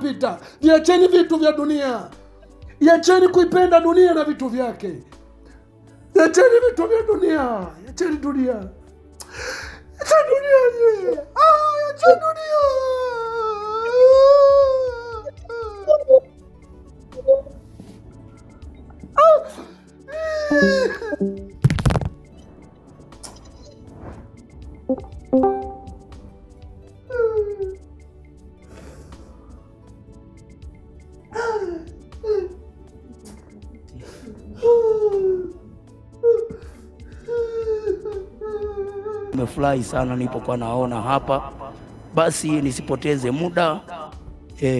vita. Viacheni vitu vya dunia. Iacheni kuipenda dunia na vitu vyake. Iacheni vitu vya dunia. Iacheni dunia. Iacheni dunia. Iacheni dunia. Nimefurahi sana nilipokuwa naona hapa. Basi nisipoteze muda,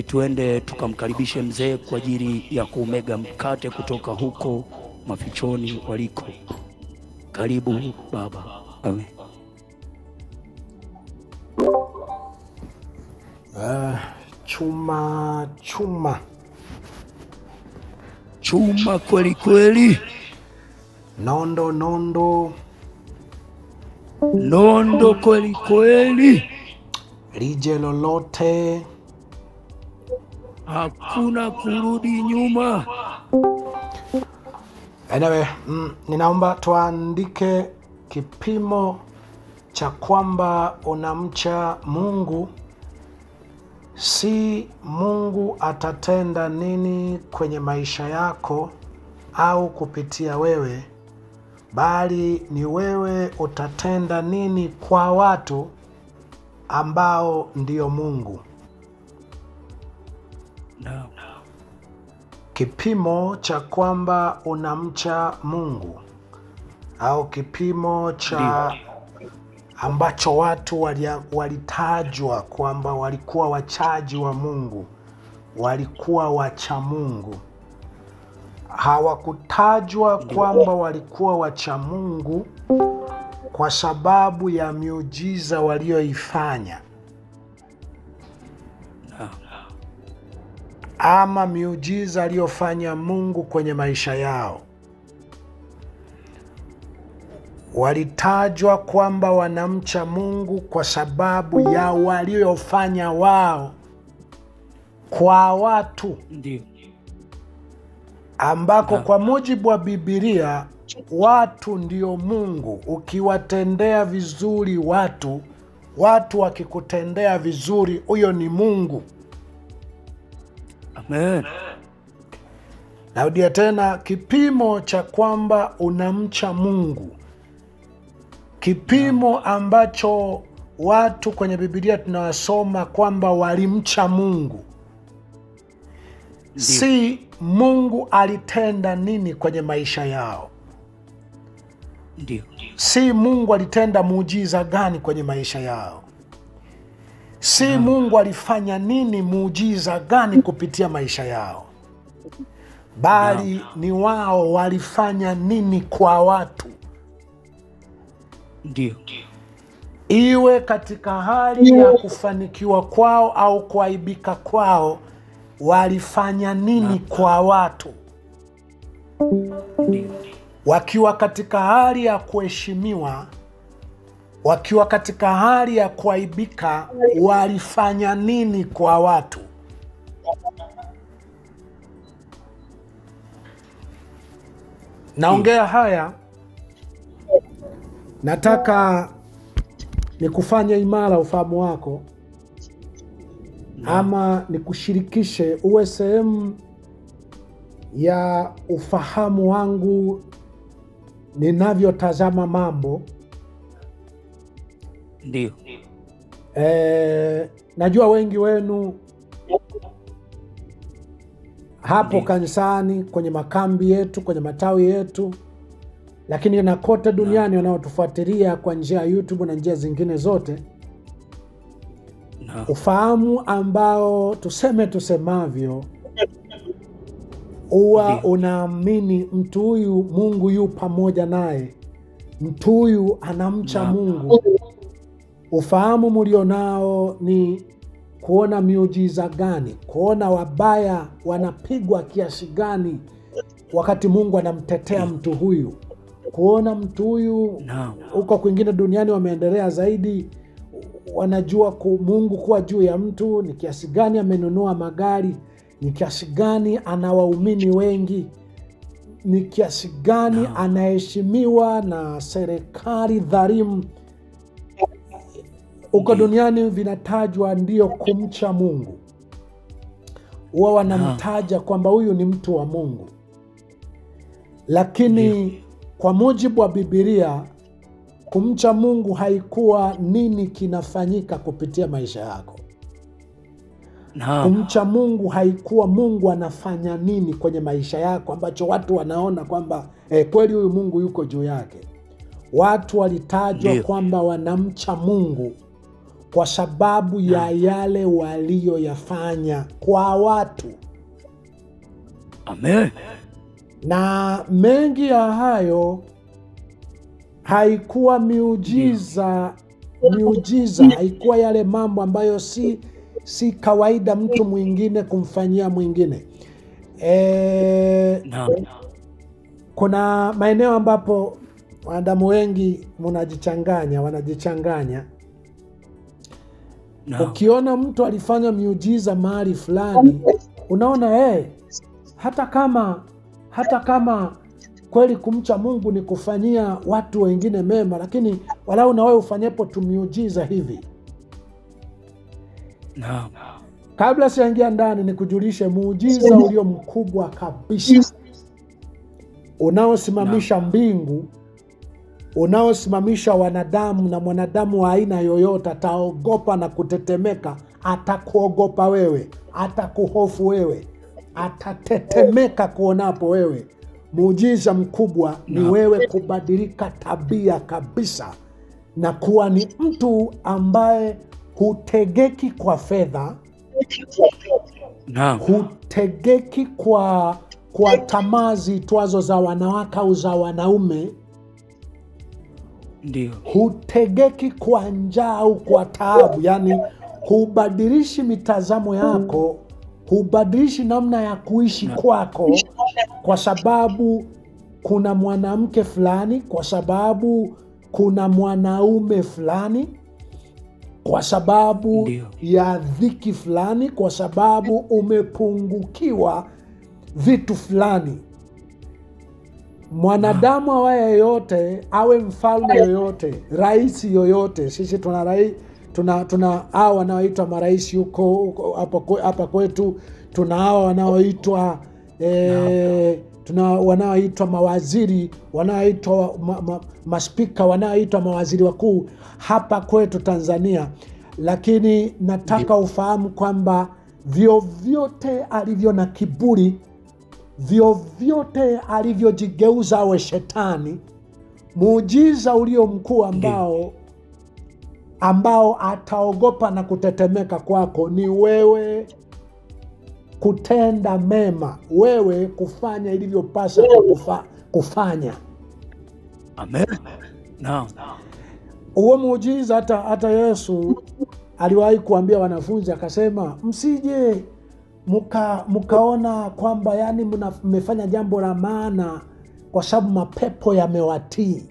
tuende tukamkaribishe mzee kwa ajili ya kumega mkate kutoka huko mafichoni waliko. Karibu baba. Amen. Chuma kweli kweli. Nondo kweli kweli. Lije lolote, hakuna kurudi nyuma. Anyway, ninaomba tuandike kipimo cha kwamba unamcha Mungu. Si Mungu atatenda nini kwenye maisha yako au kupitia wewe, bali ni wewe utatenda nini kwa watu ambao ndio Mungu. No. Kipimo cha kwamba unamcha Mungu au kipimo cha ambacho watu walitajwa kwamba walikuwa wachaji wa Mungu, walikuwa wacha Mungu. Hawakutajwa kwamba walikuwa wacha Mungu kwa sababu ya miujiza walioifanya ama miujiza aliyofanya Mungu kwenye maisha yao. Walitajwa kwamba wanamcha Mungu kwa sababu ya waliofanya wao kwa watu. Ndio. Ambako kwa mujibu wa Biblia watu ndio Mungu. Ukiwatendea vizuri watu wakikutendea vizuri, huyo ni Mungu. Amen. Narudia tena, kipimo cha kwamba unamcha Mungu, kipimo ambacho watu kwenye Biblia tunawasoma kwamba walimcha Mungu. Ndiyo. Si Mungu alitenda nini kwenye maisha yao. Ndiyo. Si Mungu alitenda muujiza gani kwenye maisha yao. Si Mungu alifanya nini muujiza gani kupitia maisha yao, bali ni wao walifanya nini kwa watu. Ndiyo. Iwe katika hali ya kufanikiwa kwao au kuaibika kwao, walifanya nini kwa watu. Ndiyo. Wakiwa katika hali ya kuheshimiwa, wakiwa katika hali ya kuaibika, walifanya nini kwa watu. Naongea haya, nataka nikufanye imara ufahamu wako, ama nikushirikishe uwe sehemu ya ufahamu wangu ninavyotazama mambo. Ndiyo. Najua wengi wenu hapo kanisani, kwenye makambi yetu, kwenye matawi yetu, lakini na kote duniani wanaotufuatilia kwa njia ya YouTube na njia zingine zote, ufahamu ambao tusemavyo huwa unaamini mtu huyu Mungu yu pamoja naye, mtu huyu anamcha Mungu. Ufahamu mlionao ni kuona miujiza gani, kuona wabaya wanapigwa kiasi gani wakati Mungu anamtetea mtu huyu, kuona mtu huyu huko kwingine duniani wameendelea zaidi, wanajua Mungu kuwa juu ya mtu, ni kiasi gani amenunua magari, ni kiasi gani ana waumini wengi, ni kiasi gani anaheshimiwa na serikali dhalimu. Huko duniani vinatajwa ndio kumcha Mungu. Huwa wanamtaja kwamba huyu ni mtu wa Mungu. Lakini kwa mujibu wa Biblia, kumcha Mungu haikuwa nini kinafanyika kupitia maisha yako. Kumcha Mungu haikuwa Mungu anafanya nini kwenye maisha yako ambacho watu wanaona kwamba kweli huyu Mungu yuko juu yake. Watu walitajwa kwamba wanamcha Mungu kwa sababu ya yale walioyafanya kwa watu. Amen. Na mengi ya hayo haikuwa miujiza, haikuwa yale mambo ambayo si kawaida mtu mwingine kumfanyia mwingine. Kuna maeneo ambapo wanadamu wengi wanajichanganya. Ukiona mtu alifanya miujiza mahali fulani, unaona hata kama kweli kumcha Mungu ni kufanyia watu wengine mema, lakini walau na wewe ufanyepo tu miujiza hivi. Kabla siingia ndani, nikujulishe muujiza ulio mkubwa kabisa, unaosimamisha mbingu, unaosimamisha wanadamu, na mwanadamu wa aina yoyote ataogopa na kutetemeka. Atakuogopa wewe, atakuhofu wewe, atatetemeka kuonapo wewe. Muujiza mkubwa ni wewe kubadilika tabia kabisa na kuwa ni mtu ambaye hutegeki kwa fedha, hutegeki kwa tamaa zitwazo za wanawake au za wanaume, hutegeki kwa njaa au kwa taabu. Yani hubadilishi mitazamo yako, hubadilishi namna ya kuishi kwako kwa sababu kuna mwanamke fulani, kwa sababu kuna mwanaume fulani, kwa sababu ya dhiki fulani, kwa sababu umepungukiwa vitu fulani. Mwanadamu awaye yoyote, awe mfalme yoyote, rais yoyote, sisi tuna hao wanaoitwa marais huko hapa kwetu, tuna hao wanaoitwa tuna wanaoitwa mawaziri, wanaoitwa maspika, wanaoitwa mawaziri wakuu hapa kwetu Tanzania. Lakini nataka ufahamu kwamba vyovyote alivyo na kiburi, vyovyote alivyojigeuza awe shetani, muujiza ulio mkuu ambao ataogopa na kutetemeka kwako ni wewe kutenda mema, wewe kufanya ilivyopasa kufanya. Amen. Huo muujiza hata Yesu aliwahi kuambia wanafunzi, akasema msije mkaona kwamba yani mmefanya jambo la maana kwa sababu mapepo yamewatii.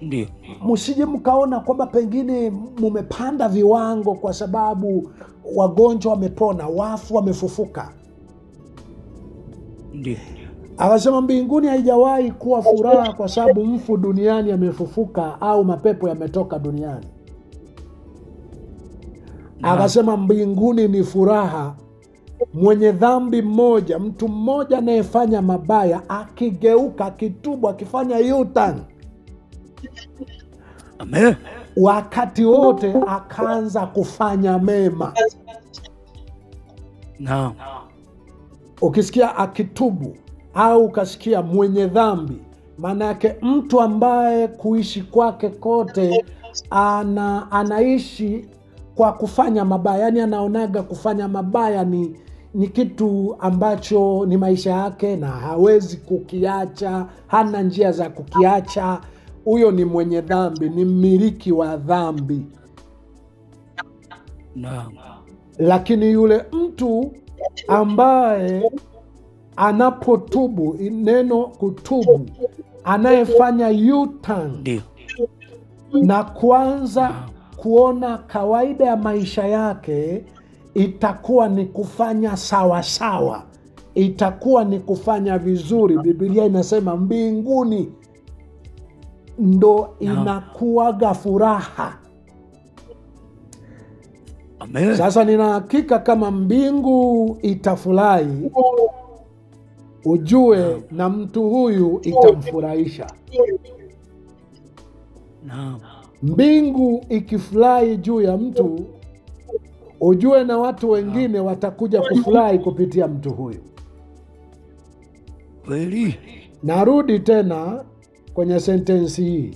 Ndio. Msije mkaona kwamba pengine mumepanda viwango kwa sababu wagonjwa wamepona, wafu wamefufuka. Ndio. Akasema mbinguni haijawahi kuwa furaha kwa sababu mfu duniani amefufuka au mapepo yametoka duniani. Akasema mbinguni ni furaha mwenye dhambi mmoja, mtu mmoja anayefanya mabaya akigeuka, akitubu, akifanya U-turn. Amen. Wakati wote akaanza kufanya mema. Ukisikia akitubu au ukasikia mwenye dhambi, maana yake mtu ambaye kuishi kwake kote anaishi kwa kufanya mabaya. Yani anaonaga kufanya mabaya ni kitu ambacho ni maisha yake na hawezi kukiacha, hana njia za kukiacha. Huyo ni mwenye dhambi, ni mmiliki wa dhambi. Lakini yule mtu ambaye anapotubu, neno kutubu, anayefanya U-turn na kuanza kuona kawaida ya maisha yake itakuwa ni kufanya sawa sawa, itakuwa ni kufanya vizuri. Biblia inasema mbinguni ndo inakuwaga furaha. Amen. Sasa nina hakika kama mbingu itafurahi, ujue na mtu huyu itamfurahisha. Naam. Mbingu ikifurahi juu ya mtu, ujue na watu wengine watakuja kufurahi kupitia mtu huyu. Kweli. Narudi tena kwenye sentensi hii.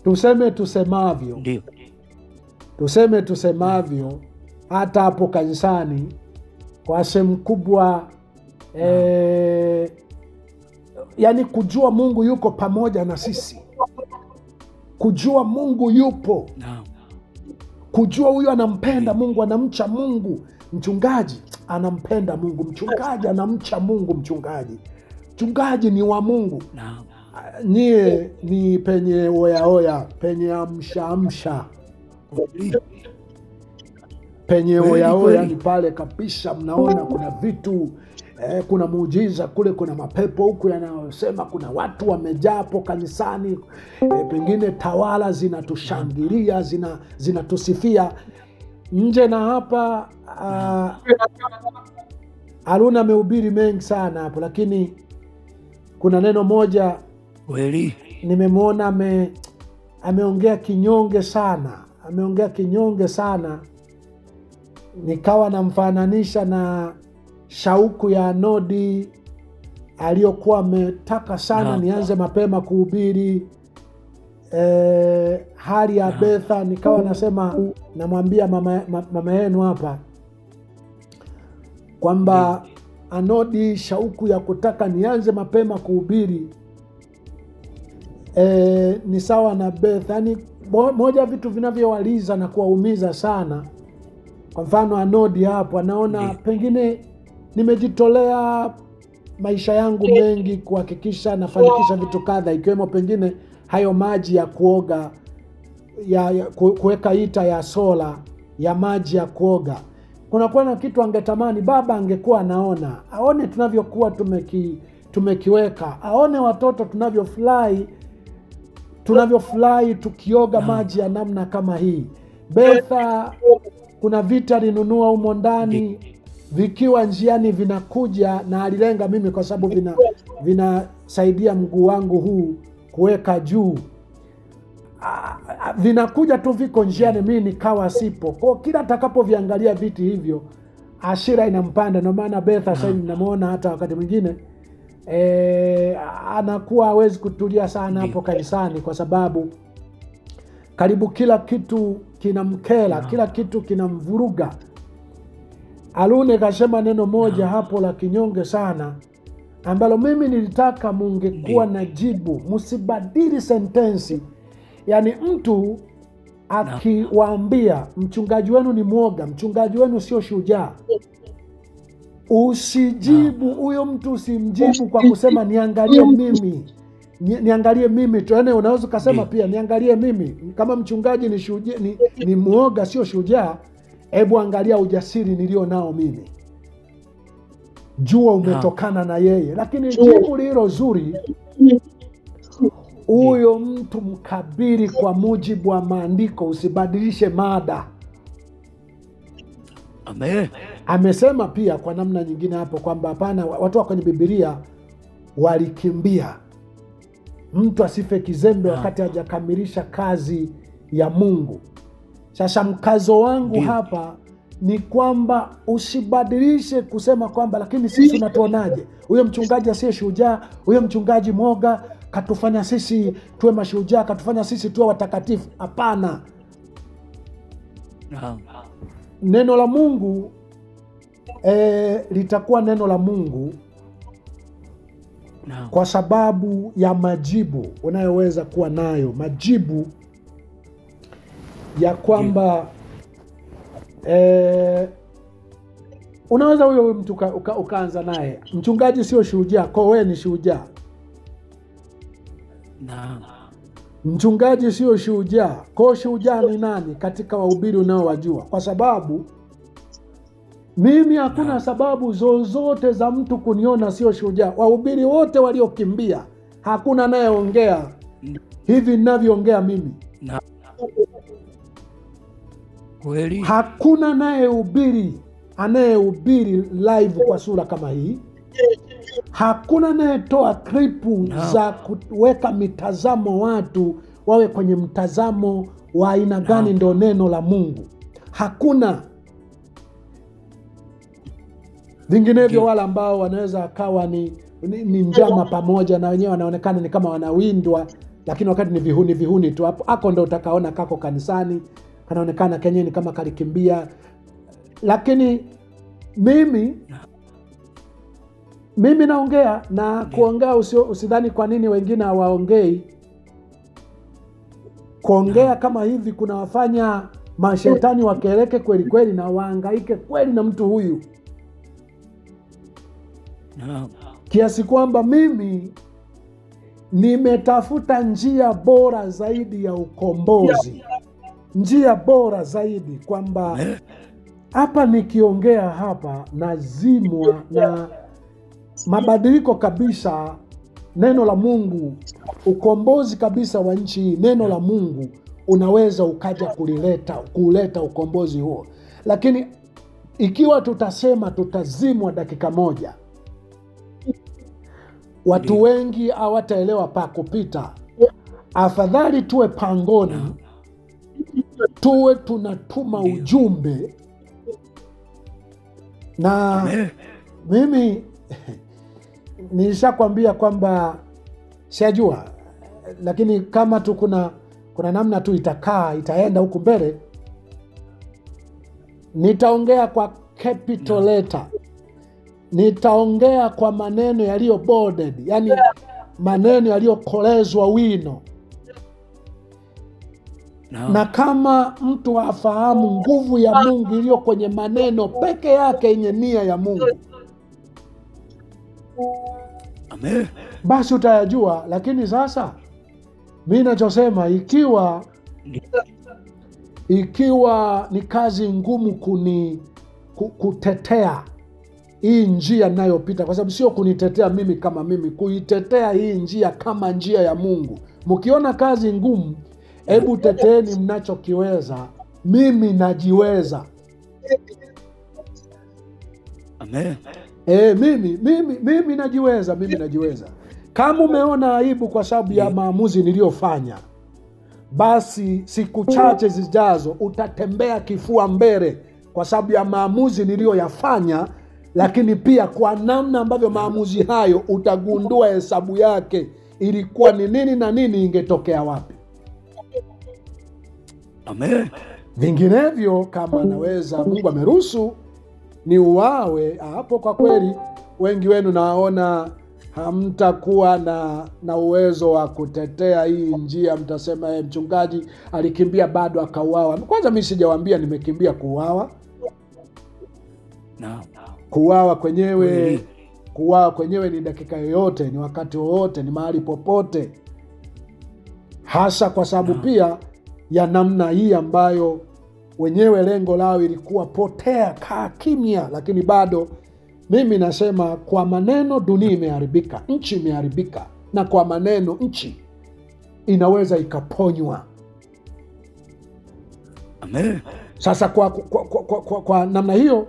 Tuseme tusemavyo. Ndio. Tuseme tusemavyo hata hapo kanisani kwa sehemu kubwa yani kujua Mungu yuko pamoja na sisi. Kujua Mungu yupo. Naam. Kujua huyu anampenda Mungu, anamcha Mungu. Mchungaji anampenda Mungu, mchungaji anamcha Mungu, mchungaji ni wa Mungu. Naam. Nyie ni penye oya penye amsha. Penye oya ni pale kabisa, mnaona kuna vitu kuna muujiza kule, kuna mapepo huku yanayosema, kuna watu wamejaa hapo kanisani, pengine tawala zinatushangilia, zinatusifia nje na hapa. Haruna amehubiri mengi sana hapo, lakini kuna neno moja Kweli. nimemwona ameongea kinyonge sana, nikawa namfananisha na shauku ya Anodi aliyokuwa ametaka sana nianze mapema kuhubiri. Hali ya Betha, nikawa nasema, namwambia mama yenu hapa kwamba Anodi shauku ya kutaka nianze mapema kuhubiri ni sawa na Betha. Yani moja vitu vinavyowaliza na kuwaumiza sana. Kwa mfano Anodi hapo anaona pengine nimejitolea maisha yangu mengi kuhakikisha nafanikisha vitu kadha, ikiwemo pengine hayo maji ya kuoga kuweka hita ya sola ya maji ya kuoga. Kunakuwa na kitu angetamani baba angekuwa anaona, aone tunavyokuwa tumekiweka, aone watoto tunavyofurahi tukioga maji ya namna kama hii. Betha kuna vita alinunua humo ndani, vikiwa njiani vinakuja, na alilenga mimi kwa sababu vinasaidia mguu wangu huu kuweka juu. Vinakuja tu, viko njiani, mimi nikawa sipo. Kwa kila atakapoviangalia viti hivyo, hasira inampanda. Ndio maana Betha sasa ninamwona hata wakati mwingine anakuwa hawezi kutulia sana hapo kanisani, kwa sababu karibu kila kitu kinamkela, kila kitu kinamvuruga. Alune kasema neno moja hapo la kinyonge sana, ambalo mimi nilitaka mungekuwa na jibu. Msibadili sentensi. Yani mtu akiwaambia mchungaji wenu ni mwoga, mchungaji wenu sio shujaa, usijibu huyo mtu, usimjibu kwa kusema niangalie mimi tu. Yani unaweza kusema pia niangalie mimi, kama mchungaji ni shujaa, ni mwoga sio shujaa, hebu angalia ujasiri nilio nao mimi, jua umetokana na yeye. Lakini jibu hilo zuri, huyo mtu mkabiri kwa mujibu wa maandiko, usibadilishe mada. Amen. Amesema pia kwa namna nyingine hapo kwamba hapana, watu wa kwenye Biblia walikimbia. Mtu asife kizembe wakati hajakamilisha kazi ya Mungu. Sasa mkazo wangu hapa ni kwamba usibadilishe kusema kwamba lakini sisi unatuonaje? Huyo mchungaji asiye shujaa, huyo mchungaji mwoga katufanya sisi tuwe mashujaa, katufanya sisi tuwe watakatifu. Hapana. Neno la Mungu litakuwa neno la Mungu kwa sababu ya majibu unayoweza kuwa nayo, majibu ya kwamba unaweza huyo mtu ukaanza naye, mchungaji sio shujaa, kwa wewe ni shujaa. Mchungaji sio shujaa. Kwa shujaa ni nani katika wahubiri unaowajua? Kwa sababu mimi hakuna sababu zozote za mtu kuniona sio shujaa. Wahubiri wote waliokimbia, hakuna anayeongea hivi ninavyoongea mimi. Kweli. Hakuna anayehubiri live kwa sura kama hii. Hakuna anayetoa klipu za kuweka mitazamo watu wawe kwenye mtazamo wa aina gani ndo neno la Mungu. Hakuna. Vinginevyo wala ambao wanaweza akawa ni njama pamoja na wenyewe wanaonekana ni kama wanawindwa, lakini wakati ni vihuni tu. Hapo ndo utakaona kako kanisani kanaonekana kenye ni kama kalikimbia. Lakini mimi naongea na kuongea. Usidhani kwa nini wengine hawaongei. Kuongea kama hivi kuna wafanya mashetani wakereke kweli kweli na wahangaike kweli na mtu huyu, kiasi kwamba mimi nimetafuta njia bora zaidi ya ukombozi, njia bora zaidi, kwamba hapa nikiongea hapa nazimwa na mabadiliko kabisa. Neno la Mungu, ukombozi kabisa wa nchi hii, neno la Mungu unaweza ukaja kuleta ukombozi huo. Lakini ikiwa tutasema tutazimwa dakika moja, watu wengi hawataelewa pa kupita. Afadhali tuwe pangoni, tuwe tunatuma ujumbe. Na mimi nilishakwambia kwamba sijajua, lakini kama tu kuna namna tu itaenda huku mbele, nitaongea kwa capital letter. Nitaongea kwa maneno yaliyo bolded, yani maneno yaliyokolezwa wino. Na kama mtu afahamu nguvu ya Mungu iliyo kwenye maneno peke yake yenye nia ya Mungu, Amen, basi utayajua. Lakini sasa mimi ninachosema, ikiwa ni kazi ngumu kutetea hii njia ninayopita, kwa sababu sio kunitetea mimi kama mimi, kuitetea hii njia kama njia ya Mungu. Mkiona kazi ngumu, hebu teteeni mnachokiweza. Mimi najiweza. Amen. Mimi najiweza. Kama umeona aibu kwa sababu ya maamuzi niliyofanya, basi siku chache zijazo utatembea kifua mbele kwa sababu ya maamuzi niliyoyafanya. Lakini pia kwa namna ambavyo maamuzi hayo utagundua hesabu yake ilikuwa ni nini na nini ingetokea wapi. Amen. Vinginevyo, kama anaweza Mungu ameruhusu ni uwawe hapo, kwa kweli wengi wenu naona hamtakuwa na uwezo wa kutetea hii njia. Mtasema mchungaji alikimbia bado akauawa. Kwanza mimi sijawaambia nimekimbia kuuawa. Kuuawa kwenyewe ni dakika yoyote, ni wakati wowote, ni mahali popote, hasa kwa sababu pia ya namna hii ambayo wenyewe lengo lao ilikuwa potea, kaa kimya. Lakini bado mimi nasema kwa maneno dunia imeharibika, nchi imeharibika, na kwa maneno nchi inaweza ikaponywa. Amen. Sasa kwa namna hiyo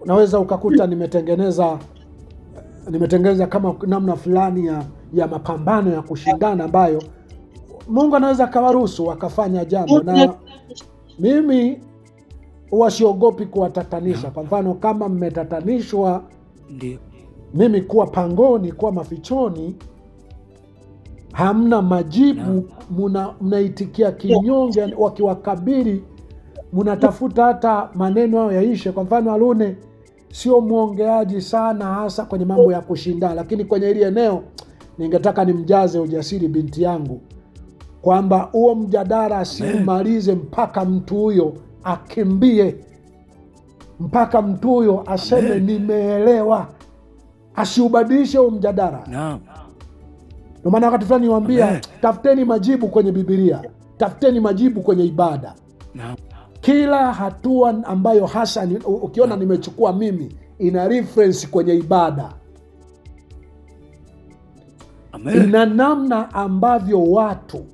unaweza ukakuta nimetengeneza kama namna fulani ya mapambano ya kushindana ambayo Mungu anaweza akawaruhusu wakafanya jambo. Na mimi huwa siogopi kuwatatanisha. Kwa mfano, kama mmetatanishwa, mimi kuwa pangoni, kuwa mafichoni, hamna majibu, mnaitikia kinyonge. Wakiwakabili mnatafuta hata maneno hayo yaishe. Kwa mfano, Alune sio mwongeaji sana, hasa kwenye mambo ya kushindana, lakini kwenye hili eneo ningetaka nimjaze ujasiri binti yangu kwamba huo mjadala asiumalize mpaka mtu huyo akimbie, mpaka mtu huyo aseme nimeelewa. Asiubadilishe huo mjadala. Ndio maana wakati fulani niwaambia, tafuteni majibu kwenye Biblia, tafuteni majibu kwenye ibada. Kila hatua ambayo hasa ukiona nimechukua mimi ina reference kwenye ibada. Ina namna ambavyo watu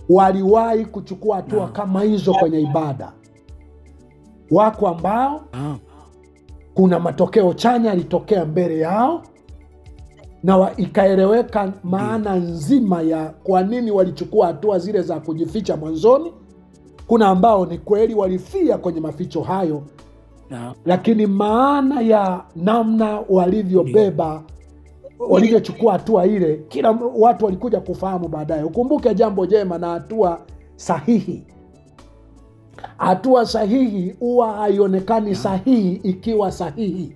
waliwahi kuchukua hatua kama hizo kwenye ibada. Wako ambao kuna matokeo chanya yalitokea mbele yao na ikaeleweka maana nzima ya kwa nini walichukua hatua zile za kujificha mwanzoni. Kuna ambao ni kweli walifia kwenye maficho hayo, lakini maana ya namna walivyobeba, walivyochukua hatua ile, kila watu walikuja kufahamu baadaye. Ukumbuke jambo jema na hatua sahihi. Hatua sahihi huwa haionekani sahihi ikiwa sahihi.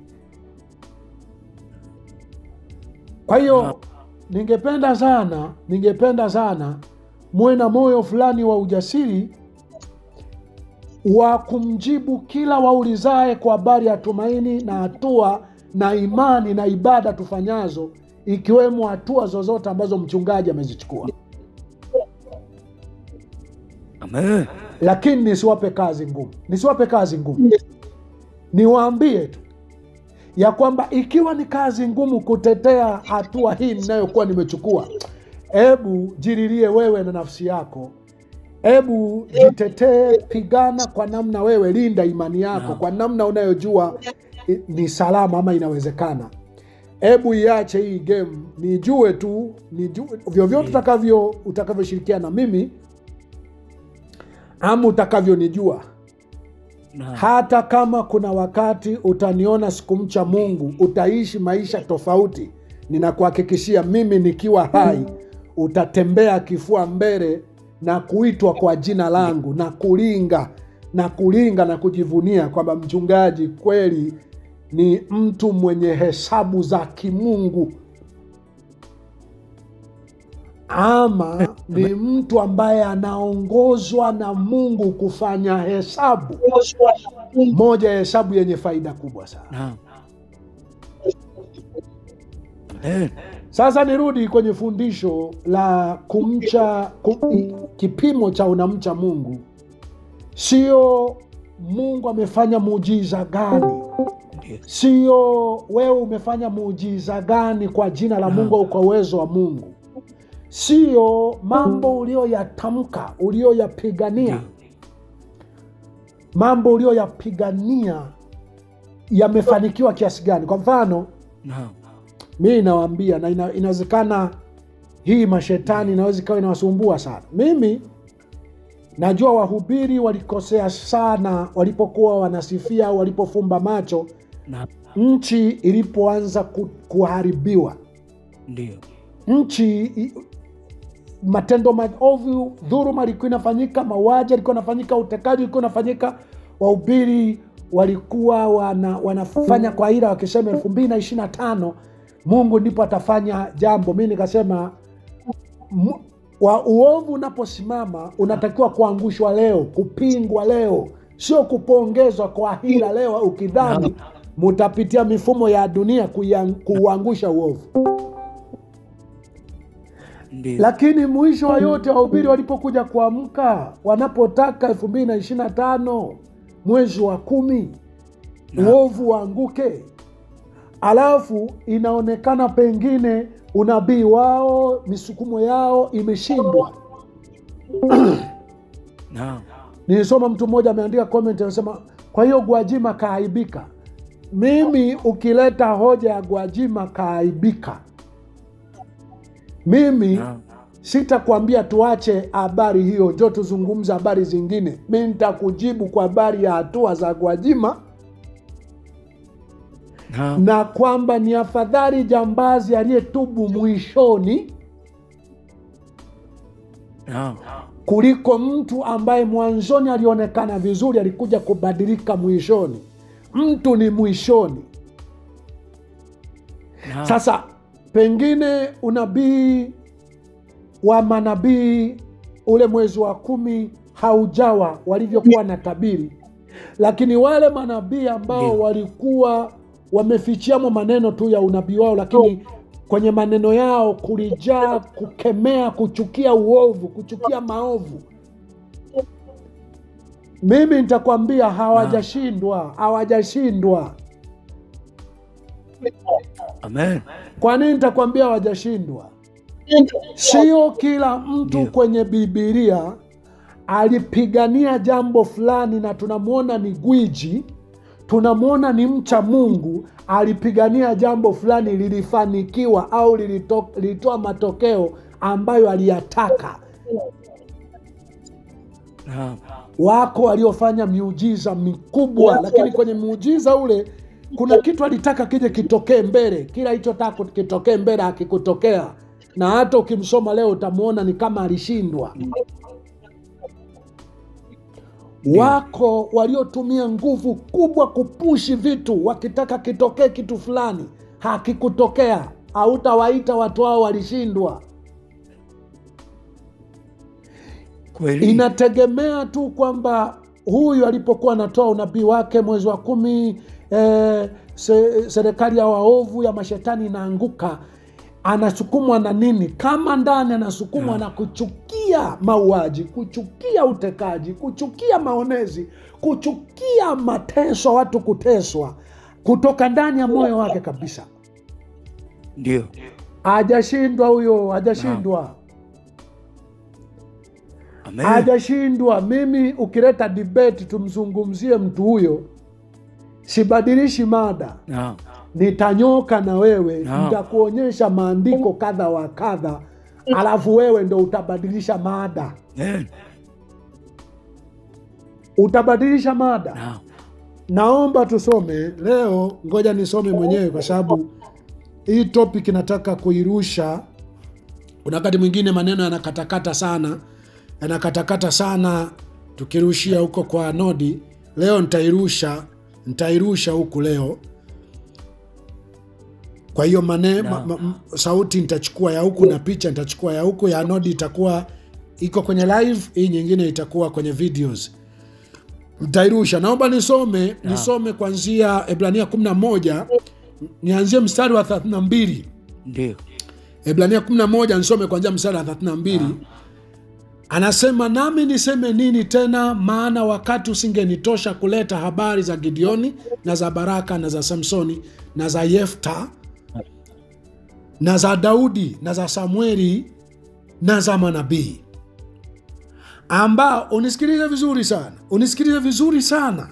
Kwa hiyo ningependa sana muwe na moyo fulani wa ujasiri wa kumjibu kila waulizae kwa habari ya tumaini na hatua na imani na ibada tufanyazo, ikiwemo hatua zozote ambazo mchungaji amezichukua. Amen. Lakini nisiwape kazi ngumu. Niwaambie tu ya kwamba ikiwa ni kazi ngumu kutetea hatua hii ninayokuwa nimechukua, hebu jiririe wewe na nafsi yako. Hebu jitetee, pigana kwa namna wewe, linda imani yako kwa namna unayojua ni salama ama inawezekana. Hebu iache hii game, nijue vyovyote utakavyoshirikiana na mimi ama utakavyonijua. Hata kama kuna wakati utaniona sikumcha Mungu, utaishi maisha tofauti, ninakuhakikishia mimi nikiwa hai utatembea kifua mbele na kuitwa kwa jina langu na kulinga na kujivunia kwamba mchungaji kweli ni mtu mwenye hesabu za kimungu, ama ni mtu ambaye anaongozwa na Mungu kufanya hesabu. Moja ya hesabu yenye faida kubwa sana. Sasa nirudi kwenye fundisho la kipimo cha unamcha Mungu. Sio Mungu amefanya muujiza gani, sio wewe umefanya muujiza gani kwa jina la Mungu au kwa uwezo wa Mungu, sio mambo ulioyatamka, ulioyapigania yamefanikiwa kiasi gani. Kwa mfano, mimi nawaambia, na inawezekana hii mashetani inaweza ikawa inawasumbua sana. Mimi najua wahubiri walikosea sana walipokuwa wanasifia au walipofumba macho nchi ilipoanza kuharibiwa. Ndio. Nchi, matendo maovu, dhuluma ilikuwa inafanyika, mauaji ilikuwa inafanyika, utekaji ulikuwa unafanyika. Wahubiri walikuwa wanafanya kwa ila wakisema 2025 Mungu ndipo atafanya jambo. Mimi nikasema uovu unaposimama unatakiwa kuangushwa leo, kupingwa leo, sio kupongezwa kwa hila leo ukidhani mutapitia mifumo ya dunia kuangusha uovu. Lakini mwisho wa yote wahubiri walipokuja kuamka, wanapotaka 2025 mwezi wa 10 uovu waanguke, alafu inaonekana pengine unabii wao, misukumo yao imeshindwa. Nilisoma mtu mmoja ameandika comment, anasema kwa hiyo Gwajima kaaibika. Mimi ukileta hoja ya Gwajima kaaibika, mimi sitakwambia tuache habari hiyo, njoo tuzungumza habari zingine. Mimi nitakujibu kwa habari ya hatua za Gwajima na kwamba ni afadhali jambazi aliyetubu mwishoni kuliko mtu ambaye mwanzoni alionekana vizuri alikuja kubadilika mwishoni. Mtu ni mwishoni. Sasa pengine unabii wa manabii ule mwezi wa 10 haujawa walivyokuwa na tabiri, lakini wale manabii ambao walikuwa wamefichiamo maneno tu ya unabii wao, lakini kwenye maneno yao kulijaa kukemea, kuchukia uovu, kuchukia maovu. Mimi nitakwambia hawajashindwa, hawajashindwa. Amen. Kwa nini nitakwambia hawajashindwa? Sio kila mtu kwenye Biblia alipigania jambo fulani na tunamwona ni gwiji, tunamwona ni mcha Mungu, alipigania jambo fulani lilifanikiwa au lilitoa matokeo ambayo aliyataka. Wako waliofanya miujiza mikubwa, lakini kwenye muujiza ule kuna kitu alitaka kije kitokee mbele. Kila alichotaka kitokee mbele hakikutokea, na hata ukimsoma leo utamuona ni kama alishindwa. Wako waliotumia nguvu kubwa kupushi vitu wakitaka kitokee kitu fulani, hakikutokea. Hautawaita watu hao walishindwa. Kweli. Inategemea tu kwamba huyu alipokuwa anatoa unabii wake mwezi wa 10, serikali ya waovu ya mashetani inaanguka, anasukumwa na nini? Kama ndani anasukumwa na kuchukia mauaji, kuchukia utekaji, kuchukia maonezi, kuchukia mateso, watu kuteswa, kutoka ndani ya moyo wake kabisa. Ndio. Hajashindwa huyo, hajashindwa. Amen. Hajashindwa. Mimi ukileta debate tumzungumzie mtu huyo, sibadilishi mada. Nitanyoka na wewe, nitakuonyesha maandiko kadha wa kadha, alafu wewe ndo utabadilisha mada. Utabadilisha mada. Naomba tusome leo, ngoja nisome mwenyewe kwa sababu hii topic nataka kuirusha. Kuna wakati mwingine maneno yanakatakata sana tukirushia huko kwa Nodi. Leo nitairusha huku leo. Kwa hiyo sauti nitachukua ya huku na picha nitachukua ya huku. Ya Nodi itakuwa iko kwenye live, hii nyingine itakuwa kwenye videos. Nitairusha. Naomba nisome kuanzia Ebrania 11, nianzie mstari wa 32. Ndio. Ebrania 11 nisome kuanzia mstari wa 32. Anasema, nami niseme nini tena? Maana wakati usingenitosha kuleta habari za Gideoni na za Baraka na za Samsoni na za Yefta na za Daudi na za Samueli na za manabii, ambao, unisikilize vizuri sana,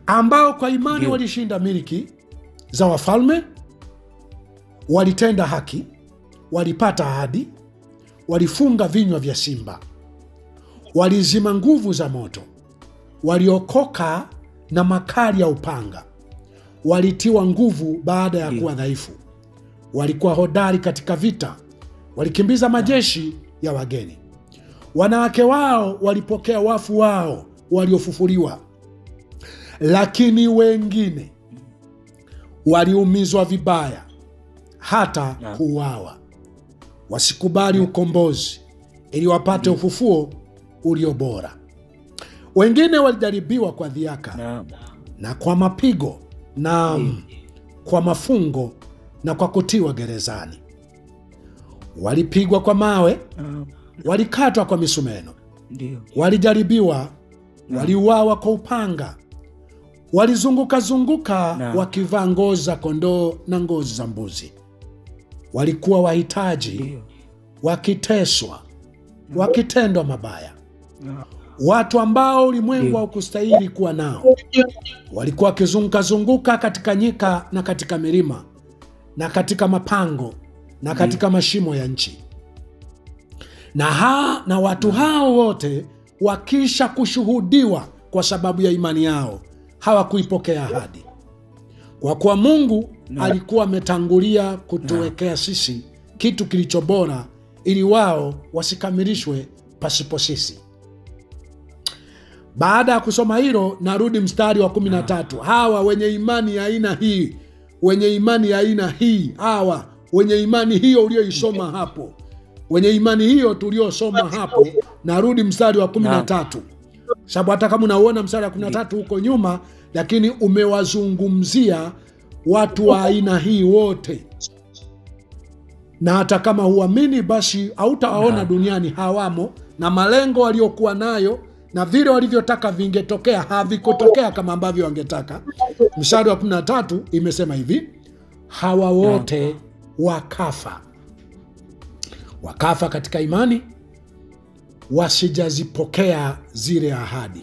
ambao kwa imani walishinda miliki za wafalme, walitenda haki, walipata ahadi, walifunga vinywa vya simba, walizima nguvu za moto, waliokoka na makali ya upanga, walitiwa nguvu baada ya kuwa dhaifu, walikuwa hodari katika vita, walikimbiza majeshi ya wageni. Wanawake wao walipokea wafu wao waliofufuliwa, lakini wengine waliumizwa vibaya hata kuuawa. Wasikubali ukombozi ili wapate ufufuo ulio bora. Wengine walijaribiwa kwa dhiaka na kwa mapigo na kwa mafungo na kwa kutiwa gerezani. Walipigwa kwa mawe, walikatwa kwa misumeno, walijaribiwa, waliuawa kwa upanga, walizunguka wakivaa ngozi za kondoo na ngozi za mbuzi. Walikuwa wahitaji, wakiteswa, wakitendwa mabaya, watu ambao ulimwengu haukustahili kuwa nao. Walikuwa wakizunguka katika nyika na katika milima na katika mapango na katika mashimo ya nchi. Na watu hao wote wakisha kushuhudiwa kwa sababu ya imani yao, hawakuipokea ahadi, kwa kuwa Mungu alikuwa ametangulia kutuwekea sisi kitu kilicho bora, ili wao wasikamilishwe pasipo sisi. Baada ya kusoma hilo, narudi mstari wa 13. Hawa wenye imani ya aina hii, hawa wenye imani hiyo ulioisoma hapo, wenye imani hiyo tuliosoma hapo, narudi mstari wa 13. Sababu hata kama unaona mstari wa 13 huko nyuma, lakini umewazungumzia watu wa aina hii wote, na hata kama huamini basi hautawaona duniani, hawamo, na malengo waliokuwa nayo na vile walivyotaka vingetokea havikutokea kama ambavyo wangetaka. Mstari wa 13 imesema hivi, hawa wote wakafa katika imani, wasijazipokea zile ahadi,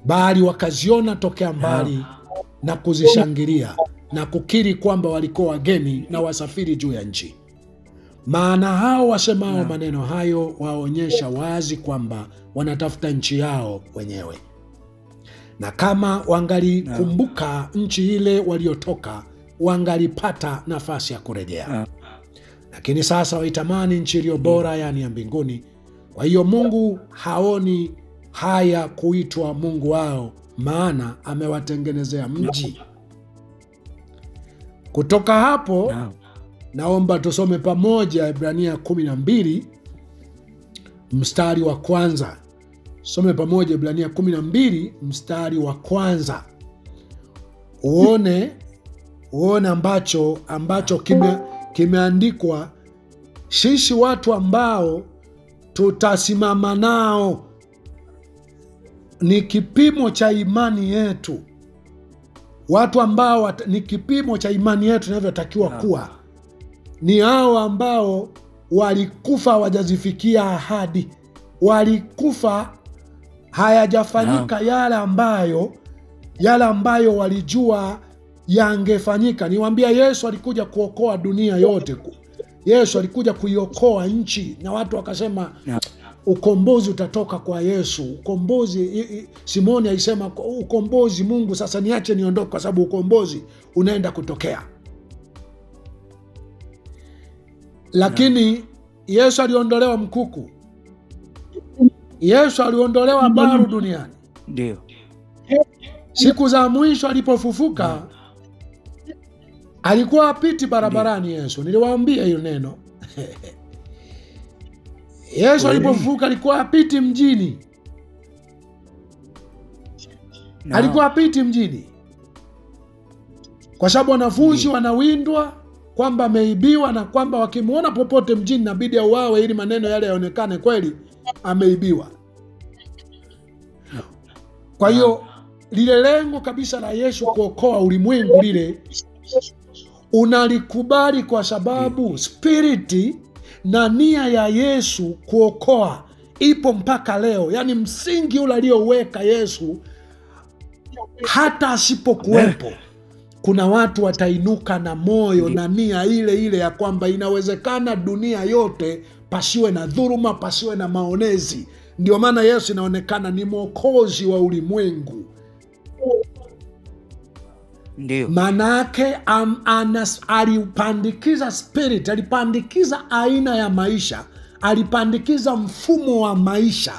bali wakaziona tokea mbali na kuzishangilia na kukiri kwamba walikuwa wageni na wasafiri juu ya nchi. Maana hao wasemao maneno hayo waonyesha wazi kwamba wanatafuta nchi yao wenyewe, na kama wangalikumbuka nchi ile waliotoka, wangalipata nafasi ya kurejea. Lakini sasa waitamani nchi iliyo bora, yani ya mbinguni. Kwa hiyo Mungu haoni haya kuitwa Mungu wao, maana amewatengenezea mji. Kutoka hapo naomba tusome pamoja Ibrania 12 mstari wa kwanza. Some pamoja Ibrania 12 mstari wa kwanza. Uone ambacho kimeandikwa. Sisi watu ambao tutasimama nao ni kipimo cha imani yetu. Watu ambao ni kipimo cha imani yetu inavyotakiwa kuwa ni hao ambao walikufa hawajazifikia ahadi, walikufa hayajafanyika yale ambayo walijua yangefanyika. Niwaambia, Yesu alikuja kuokoa dunia yote. Yesu alikuja kuiokoa nchi, na watu wakasema ukombozi utatoka kwa Yesu. Ukombozi, Simoni alisema ukombozi, Mungu sasa niache niondoke kwa sababu ukombozi unaenda kutokea. Lakini Yesu aliondolewa mkuku, Yesu aliondolewa baru duniani. Ndio Siku za mwisho alipofufuka, alikuwa apiti barabarani. Yesu, niliwaambia hiyo neno. Yesu alipofufuka alikuwa apiti mjini. Alikuwa apiti mjini kwa sababu wanafunzi wanawindwa kwamba ameibiwa, na kwamba wakimwona popote mjini inabidi auawe ili maneno yale yaonekane kweli ameibiwa. Kwa hiyo lile lengo kabisa la Yesu kuokoa ulimwengu lile unalikubali, kwa sababu spiriti na nia ya Yesu kuokoa ipo mpaka leo. Yaani msingi ule aliyoweka Yesu, hata asipokuwepo kuna watu watainuka na moyo na nia ile ile ya kwamba inawezekana dunia yote pasiwe na dhuluma, pasiwe na maonezi. Ndio maana Yesu inaonekana ni mwokozi wa ulimwengu. Ndio maana yake alipandikiza spirit, alipandikiza aina ya maisha, alipandikiza mfumo wa maisha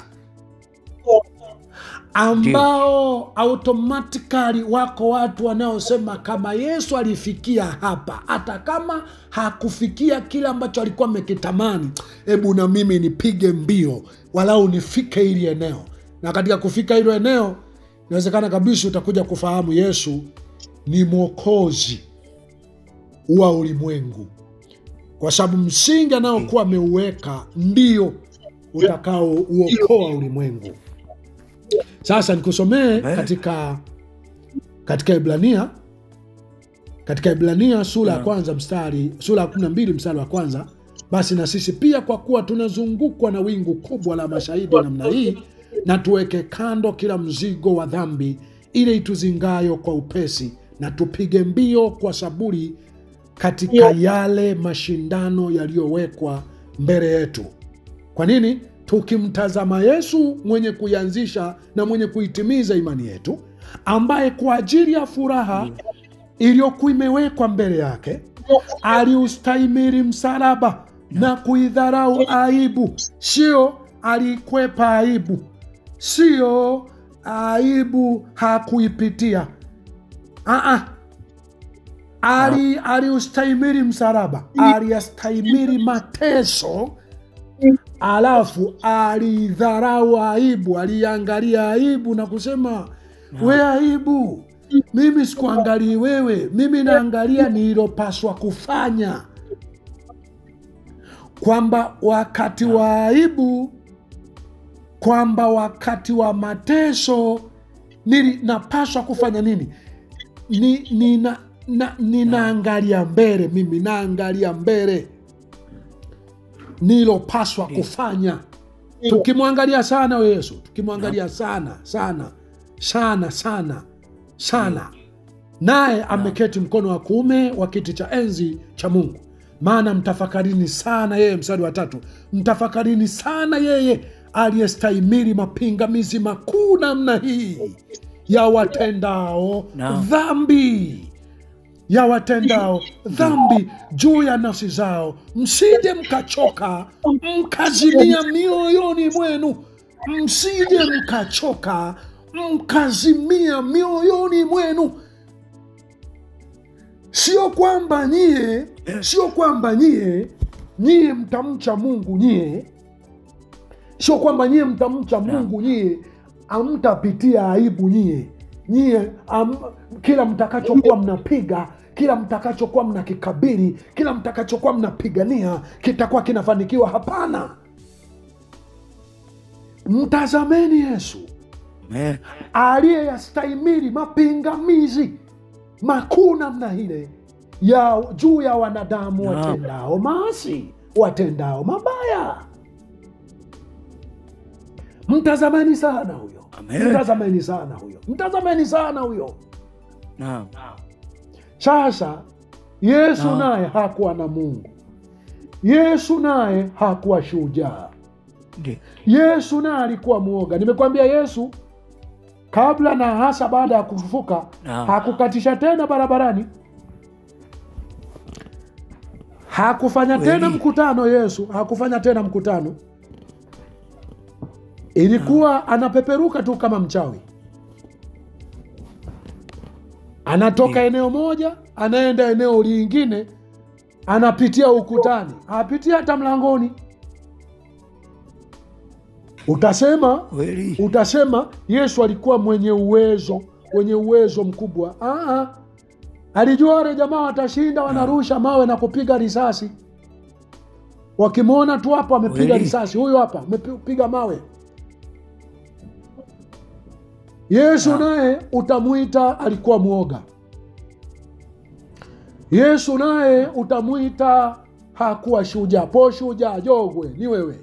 ambao automatically wako watu wanaosema kama Yesu alifikia hapa, hata kama hakufikia kile ambacho alikuwa amekitamani, hebu na mimi nipige mbio walau nifike hili eneo. Na katika kufika hilo eneo inawezekana kabisa utakuja kufahamu Yesu ni mwokozi wa ulimwengu, kwa sababu msingi anaokuwa ameuweka ndio utakao uokoa ulimwengu. Sasa nikusomee katika Ibrania sura ya kwanza sura ya 12 mstari wa kwanza. Basi na sisi pia, kwa kuwa tunazungukwa na wingu kubwa la mashahidi namna hii, na tuweke kando kila mzigo wa dhambi ile ituzingayo kwa upesi, na tupige mbio kwa saburi katika yale mashindano yaliyowekwa mbele yetu. Kwa nini? Tukimtazama Yesu mwenye kuianzisha na mwenye kuitimiza imani yetu, ambaye kwa ajili ya furaha iliyokuwa imewekwa mbele yake aliustahimili msalaba na kuidharau aibu. Sio alikwepa aibu, sio aibu hakuipitia. Aliustahimili msalaba, aliyastahimili mateso, alafu alidharau aibu, aliangalia aibu na kusema we aibu, mimi sikuangalii wewe, mimi naangalia nililopaswa kufanya, kwamba wakati wa aibu, kwamba wakati wa mateso napaswa kufanya nini? Ninaangalia mbele, mimi naangalia mbele nilopaswa kufanya. Tukimwangalia sana Yesu, tukimwangalia sana, naye ameketi mkono wa kuume wa kiti cha enzi cha Mungu. Maana mtafakarini sana yeye, mstari wa 3, mtafakarini sana yeye aliyestahimili mapingamizi makuu namna hii ya watendao dhambi, ya watendao dhambi juu ya nafsi zao, msije mkachoka mkazimia mioyoni mwenu, msije mkachoka mkazimia mioyoni mwenu. Sio kwamba nyie mtamcha Mungu, sio kwamba nyie mtamcha Mungu, nyie amtapitia aibu, nyie kila mtakachokuwa mnapiga, kila mtakachokuwa mnakikabili, kila mtakachokuwa mnapigania kitakuwa kinafanikiwa. Hapana. Mtazameni Yesu aliyeyastahimili mapingamizi makuu namna ile ya juu ya wanadamu watendao maasi, watendao mabaya. Mtazameni sana huyo. Mtazameni sana huyo. Mtazameni sana huyo. Sasa Yesu naye hakuwa na Mungu. Yesu naye hakuwa shujaa. Yesu naye alikuwa muoga. Nimekwambia Yesu kabla na hasa baada ya kufufuka hakukatisha tena barabarani, hakufanya tena mkutano. Yesu hakufanya tena mkutano. Ilikuwa anapeperuka tu kama mchawi, anatoka eneo moja anaenda eneo lingine, anapitia ukutani, hapitia hata mlangoni. Utasema Yesu alikuwa mwenye uwezo mkubwa. Alijua wale jamaa watashinda, wanarusha mawe na kupiga risasi. Wakimwona tu hapa amepiga risasi, huyo hapa amepiga mawe. Yesu naye utamuita alikuwa muoga. Yesu naye utamuita hakuwa shujaa. Po shujaa jogwe ni wewe,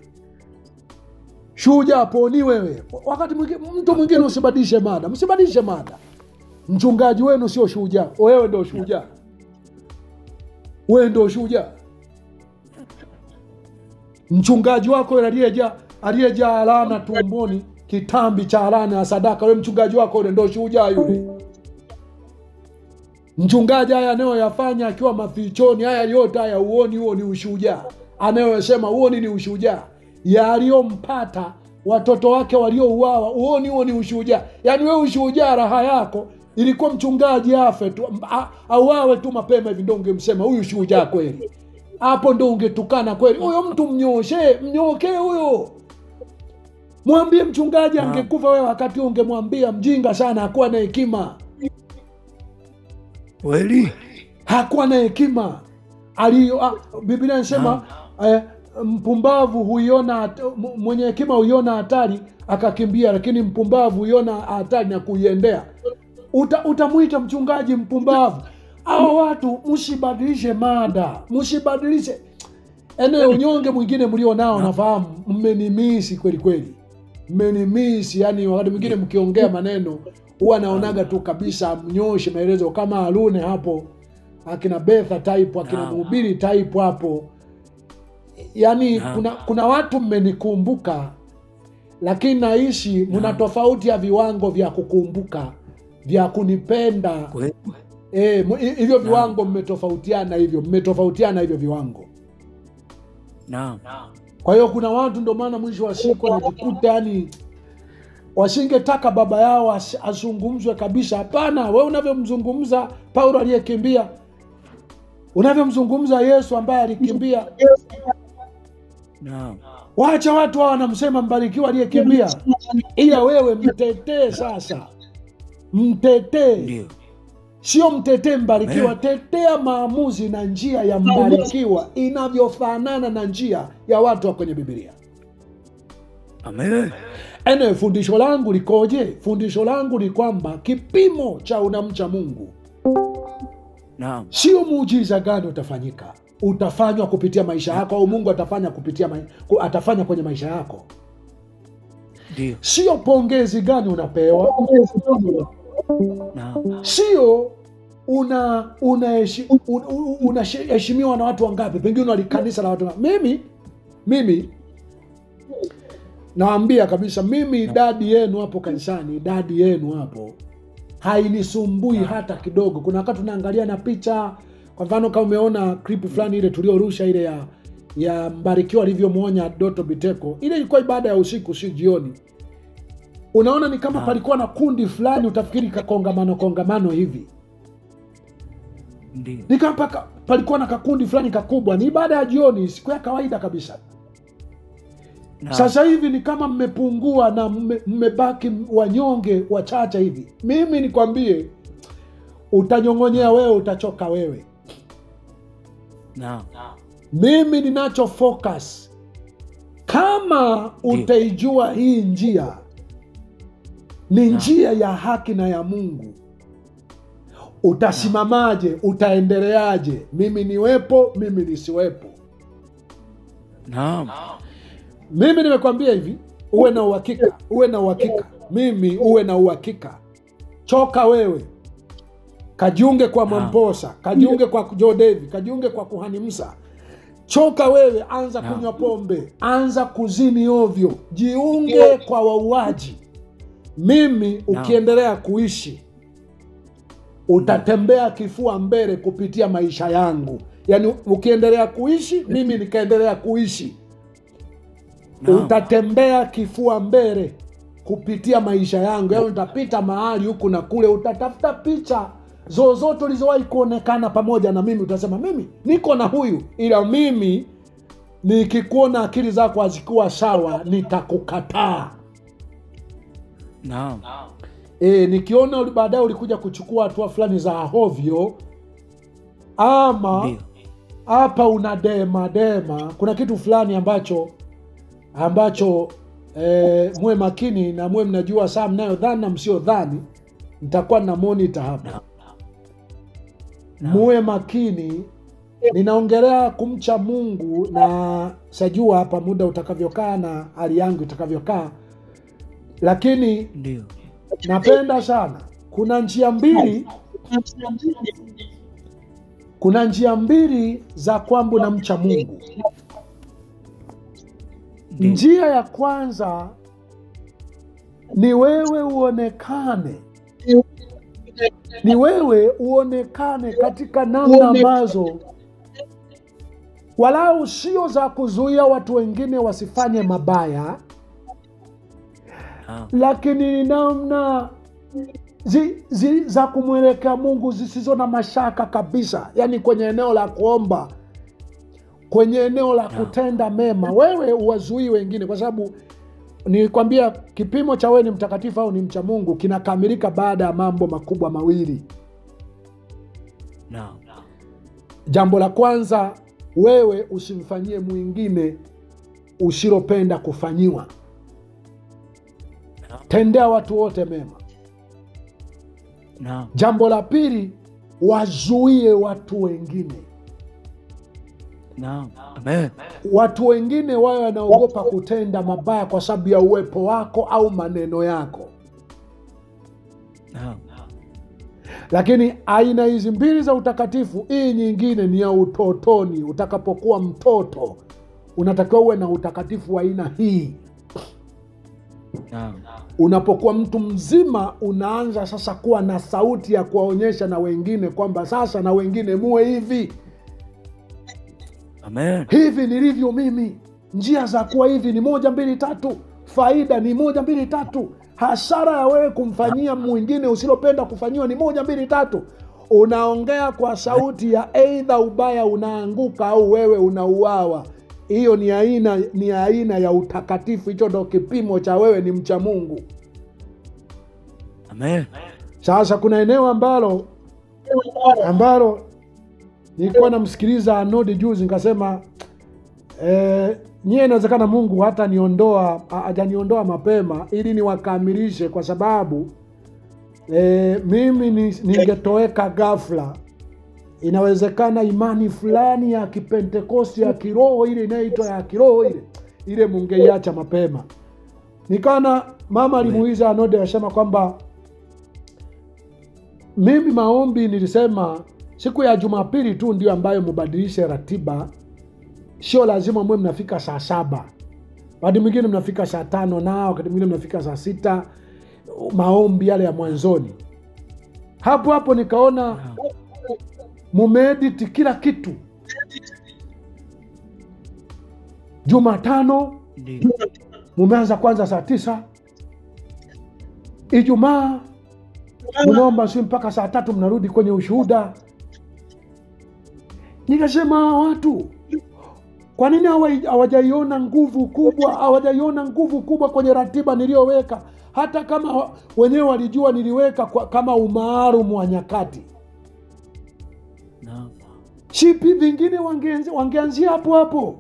shujaa po ni wewe. Wakati mtu mwingine usibadilishe mada, msibadilishe mada. Mchungaji wenu sio shujaa, wewe ndio shujaa. Wewe ndio shujaa. Mchungaji wako aliyejaa laana tumboni, kitambi cha laana ya sadaka, wewe mchungaji wako ndio shujaa yule. Mchungaji haya anayoyafanya akiwa mafichoni, haya yote haya uoni, huo ni ushujaa. Anayosema uoni ni ushujaa. Yaliyompata watoto wake waliouawa, uoni, huo ni ushujaa. Yaani wewe ushujaa raha yako ilikuwa mchungaji afe tu, auawe tu mapema hivi, ndio ungemsema huyu shujaa kweli. Hapo ndio ungetukana kweli. Huyo mtu mnyokee huyo. Mwambie mchungaji angekufa wewe wakati ungemwambia mjinga sana, hakuwa na hekima. Kweli? Hakuwa na hekima. Biblia inasema mpumbavu huiona, mwenye hekima huiona hatari akakimbia, lakini mpumbavu huiona hatari na kuiendea. Utamuita mchungaji mpumbavu? Hao watu msibadilishe mada, msibadilishe. Unyonge mwingine mlio nao nafahamu, mmenimisi kweli kweli. Mmenimisi, yani wakati mwingine mkiongea maneno huwa naonaga tu kabisa mnyoshe maelezo kama Harune hapo, akina Betha type, akina Mhubiri type hapo. Yani kuna watu mmenikumbuka, lakini naishi mna tofauti ya viwango vya kukumbuka, vya kunipenda. Hivyo viwango mmetofautiana hivyo viwango. Kwa hiyo kuna watu ndio maana mwisho wa siku wanajikuta yani wasingetaka baba yao azungumzwe kabisa. Hapana, wewe unavyomzungumza Paulo aliyekimbia, unavyomzungumza Yesu ambaye alikimbia, waacha watu hao wanamsema Mbarikiwa aliyekimbia, ila wewe mtetee sasa. Mtetee. Sio mtetee mbarikiwa, tetea maamuzi na njia ya mbarikiwa inavyofanana na njia ya watu wa kwenye Biblia. Amen. Fundisho langu likoje? Fundisho langu ni kwamba kipimo cha unamcha Mungu, Naam. sio muujiza gani utafanyika, utafanywa kupitia maisha yako, au Mungu atafanya atafanya kwenye maisha yako. Ndio. Sio pongezi gani unapewa, Naam. sio unaheshimiwa na watu wangapi, pengine walikanisa la watu. Mimi naambia kabisa, mimi idadi yenu hapo kanisani, idadi yenu hapo hainisumbui hata kidogo. Kuna wakati tunaangalia na picha, kwa mfano kama umeona clip fulani ile tuliorusha ile ya Mbarikiwa alivyomwonya Doto Biteko, ile ilikuwa ibada ya usiku, si jioni. Unaona ni kama palikuwa na kundi fulani, utafikiri kongamano hivi. Ndio. Ni kama palikuwa na kakundi fulani kakubwa, ni ibada ya jioni, siku ya kawaida kabisa. Sasa hivi ni kama mmepungua na mmebaki wanyonge wachache hivi. Mimi nikwambie, utanyong'onyea wewe, utachoka wewe. Mimi ninacho focus, kama utaijua hii njia ni njia ya haki na ya Mungu, utasimamaje? Utaendeleaje? Mimi niwepo, mimi nisiwepo. Naam. Mimi nimekwambia hivi, uwe na uhakika, uwe na uhakika. Mimi uwe na uhakika. Choka wewe, kajiunge kwa Mwamposa, kajiunge kwa Joe David, kajiunge kwa Kuhani Musa. Choka wewe, anza kunywa pombe, anza kuzini ovyo, jiunge kwa wauaji. Mimi ukiendelea kuishi, utatembea kifua mbele kupitia maisha yangu. Yaani ukiendelea kuishi, mimi nikaendelea kuishi, utatembea kifua mbele kupitia maisha yangu. Yaani utapita mahali huku na kule, utatafuta picha zozote ulizowahi kuonekana pamoja na mimi, utasema mimi niko na huyu. Ila mimi nikikuona akili zako hazikuwa sawa, nitakukataa. Naam. Nikiona baadaye ulikuja kuchukua hatua fulani za hovyo, ama hapa una dema, kuna kitu fulani ambacho muwe makini na muwe mnajua saa mnayo dhani na msio dhani. Nitakuwa na monitor hapa. Muwe makini. Ninaongelea kumcha Mungu, na sajua hapa muda utakavyokaa na hali yangu itakavyokaa, lakini ndio napenda sana. Kuna njia mbili za kwamba unamcha Mungu. Njia ya kwanza ni wewe uonekane katika namna ambazo walau sio za kuzuia watu wengine wasifanye mabaya, lakini ni namna za kumwelekea Mungu zisizo na mashaka kabisa. Yaani kwenye eneo la kuomba, kwenye eneo la kutenda mema, wewe uwazuii wengine, kwa sababu nilikwambia kipimo cha wewe ni mtakatifu au ni mcha Mungu kinakamilika baada ya mambo makubwa mawili. Jambo la kwanza, wewe usimfanyie mwingine usilopenda kufanyiwa. Tendea watu wote mema. Jambo la pili, wazuie watu wengine. Amen. Watu wengine wao wanaogopa kutenda mabaya kwa sababu ya uwepo wako au maneno yako. Lakini aina hizi mbili za utakatifu, hii nyingine ni ya utotoni. Utakapokuwa mtoto, unatakiwa uwe na utakatifu wa aina hii. Unapokuwa mtu mzima, unaanza sasa kuwa na sauti ya kuwaonyesha na wengine kwamba sasa na wengine muwe hivi. Amen. Hivi nilivyo mimi, njia za kuwa hivi ni 1 2 3, faida ni 1 2 3, hasara ya wewe kumfanyia mwingine usilopenda kufanyiwa ni 1 2 3. Unaongea kwa sauti ya aidha ubaya unaanguka au wewe unauawa. Hiyo ni aina ya utakatifu. Hicho ndo kipimo cha wewe ni mcha Mungu. Amen. Sasa kuna eneo ambalo ambalo nilikuwa namsikiliza Arnold juzi, nikasema nyie inawezekana Mungu hata hajaniondoa mapema ili niwakamilishe, kwa sababu mimi ningetoweka ghafla. Inawezekana imani fulani ya Kipentekosti ya kiroho ile inaitwa ya kiroho ile mungeiacha mapema. Nikana mama alimuuliza Arnold, anasema kwamba mimi maombi nilisema siku ya Jumapili tu ndio ambayo mubadilishe ratiba. Sio lazima mwe mnafika saa 7. Wakati mwingine mnafika saa 5 na wakati mwingine mnafika saa 6, maombi yale ya mwanzoni. Hapo nikaona mumeedit kila kitu. Jumatano mumeanza kwanza saa 9. Ijumaa mnaomba si mpaka saa 3 mnarudi kwenye ushuhuda. Nikasema watu, kwa nini hawajaiona nguvu kubwa kwenye ratiba niliyoweka, hata kama wenyewe walijua niliweka kama umaarumu wa nyakati. Shipi vingine wangeanzia hapo.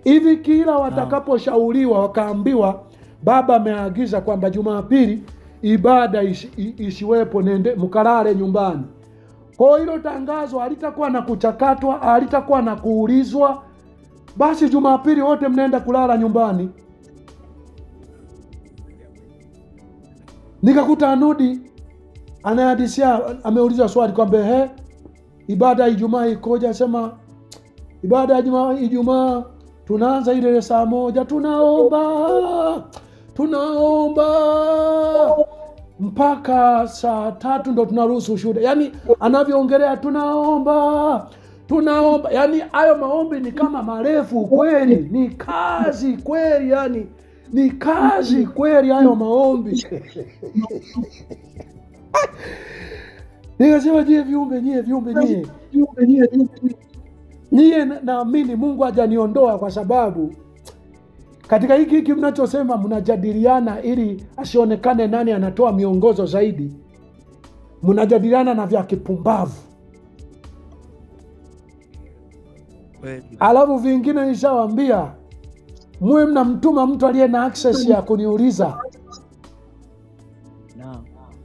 Hivi kila watakaposhauriwa wakaambiwa baba ameagiza kwamba Jumapili ibada isiwepo, nende mkalale nyumbani. Kwa hilo tangazo halitakuwa na kuchakatwa, halitakuwa na kuulizwa. Basi Jumapili wote mnaenda kulala nyumbani. Nikakuta Arnold anahadisia, ameuliza swali kwamba ibada Ijumaa ikoje? Asema ibada ya Ijumaa tunaanza ile saa 1, tunaomba mpaka saa 3 ndo tunaruhusu ushuhuda. Yani anavyoongelea tunaomba. Yani hayo maombi ni kama marefu kweli, ni kazi kweli, yani ni kazi kweli hayo maombi. Nikasema nyie viumbe nyie, naamini Mungu hajaniondoa, kwa sababu katika hiki mnachosema mnajadiliana ili asionekane nani anatoa miongozo zaidi. Mnajadiliana na vya kipumbavu. Alafu vingine nishawaambia muwe mnamtuma mtu aliye na access ya kuniuliza.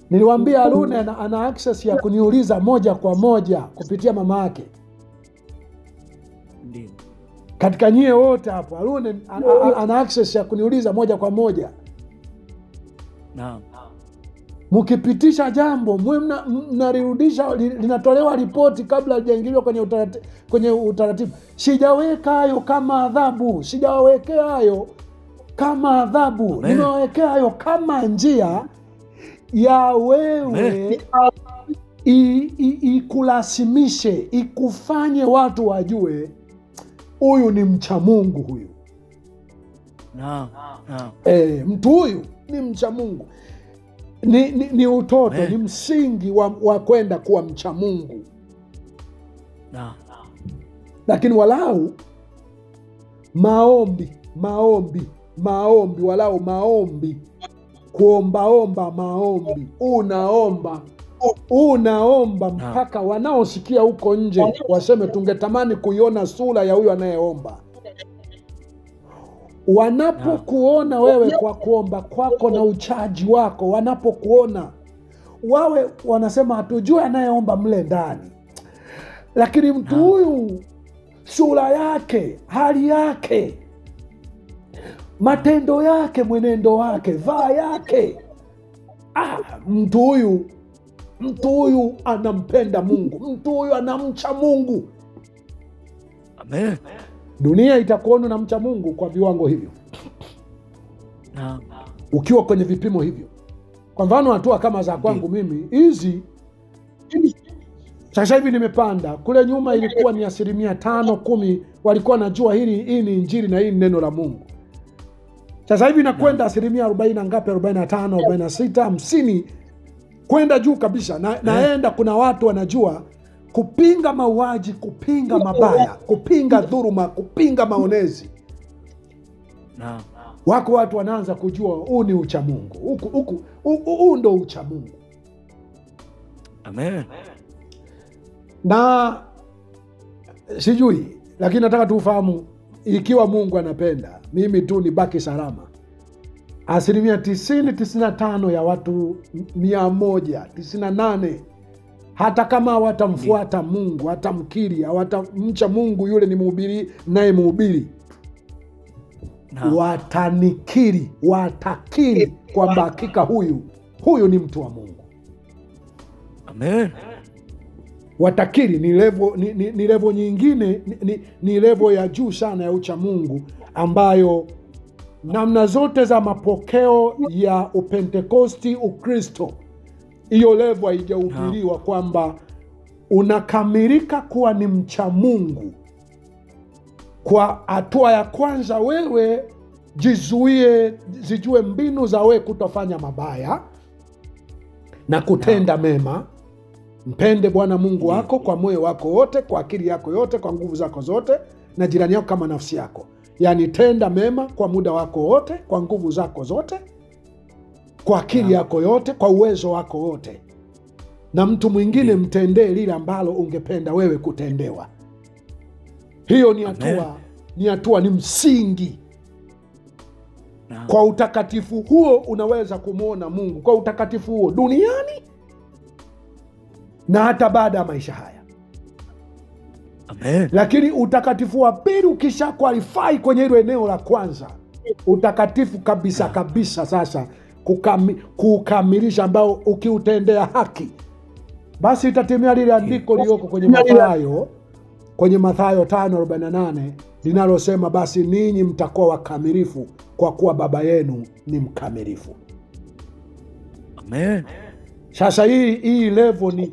Niliwaambia Arune ana access ya kuniuliza moja kwa moja kupitia mama yake. Ndio. Katika nyie wote hapo Arune ana access ya kuniuliza moja kwa moja. Naam. Mkipitisha jambo mwe mnarudisha, linatolewa ripoti kabla hajaingiliwa kwenye utaratibu. Sijaweka hayo kama adhabu, sijawawekea hayo kama adhabu. Nimewawekea hayo kama njia ya wewe ikulasimishe, ikufanye watu wajue huyu ni mcha Mungu huyu. Mtu huyu ni mcha Mungu. Ni utoto, ni msingi wa kwenda kuwa mcha Mungu. Lakini walau maombi, walau maombi, kuombaomba maombi, unaomba mpaka wanaosikia huko nje waseme tungetamani kuiona sura ya huyu anayeomba. Wanapokuona wewe kwa kuomba kwako na uchaji wako, wanapokuona wawe wanasema hatujui anayeomba mle ndani, lakini mtu huyu sura yake, hali yake, matendo yake, mwenendo wake, vaa yake, mtu huyu anampenda Mungu, mtu huyu anamcha Mungu. Amen. Dunia itakuona na mcha Mungu kwa viwango hivyo. Ukiwa kwenye vipimo hivyo. Kwa mfano hatua kama za kwangu mimi hizi, sasa hivi nimepanda. Kule nyuma ilikuwa ni 5-10 walikuwa najua hii ni injili na hii ni neno la Mungu. Sasa hivi nakwenda 40 na ngapi, 45, 46, 50 kwenda juu kabisa. Naenda kuna watu wanajua kupinga mauaji, kupinga mabaya, kupinga dhuluma, kupinga maonezi. Wako watu wanaanza kujua huu ni ucha Mungu. Huu ndo ucha Mungu. Amen. Na sijui, lakini nataka tufahamu, ikiwa Mungu anapenda, mimi tu nibaki salama. 90-95 ya watu 198, hata kama hawatamfuata Mungu, hawatamkiri, hawatamcha Mungu yule ni mhubiri naye mhubiri, watanikiri, watakiri kwamba hakika huyu ni mtu wa Mungu. Amen. Watakiri. Ni levo nyingine, ni levo ya juu sana ya ucha Mungu, ambayo namna zote za mapokeo ya Upentekosti, Ukristo, hiyo levo haijahubiriwa kwamba unakamilika kuwa ni mcha Mungu. Kwa hatua ya kwanza, wewe zijue mbinu za wewe kutofanya mabaya na kutenda mema. Mpende Bwana Mungu wako kwa moyo wako wote, kwa akili yako yote, kwa nguvu zako zote, na jirani yako kama nafsi yako. Yaani tenda mema kwa muda wako wote, kwa nguvu zako zote, kwa akili yako yote, kwa uwezo wako wote. Na mtu mwingine mtendee lile ambalo ungependa wewe kutendewa. Hiyo ni hatua, ni msingi. Kwa utakatifu huo unaweza kumwona Mungu, kwa utakatifu huo duniani na hata baada ya maisha haya. Amen. Lakini utakatifu wa pili ukisha qualify kwenye hilo eneo la kwanza, utakatifu kabisa kabisa, sasa kukamilisha, ambao ukiutendea haki, basi itatimia lile andiko lililoko kwenye Mathayo 5:48 linalosema, basi ninyi mtakuwa wakamilifu kwa kuwa Baba yenu ni mkamilifu. Amen. Sasa hii level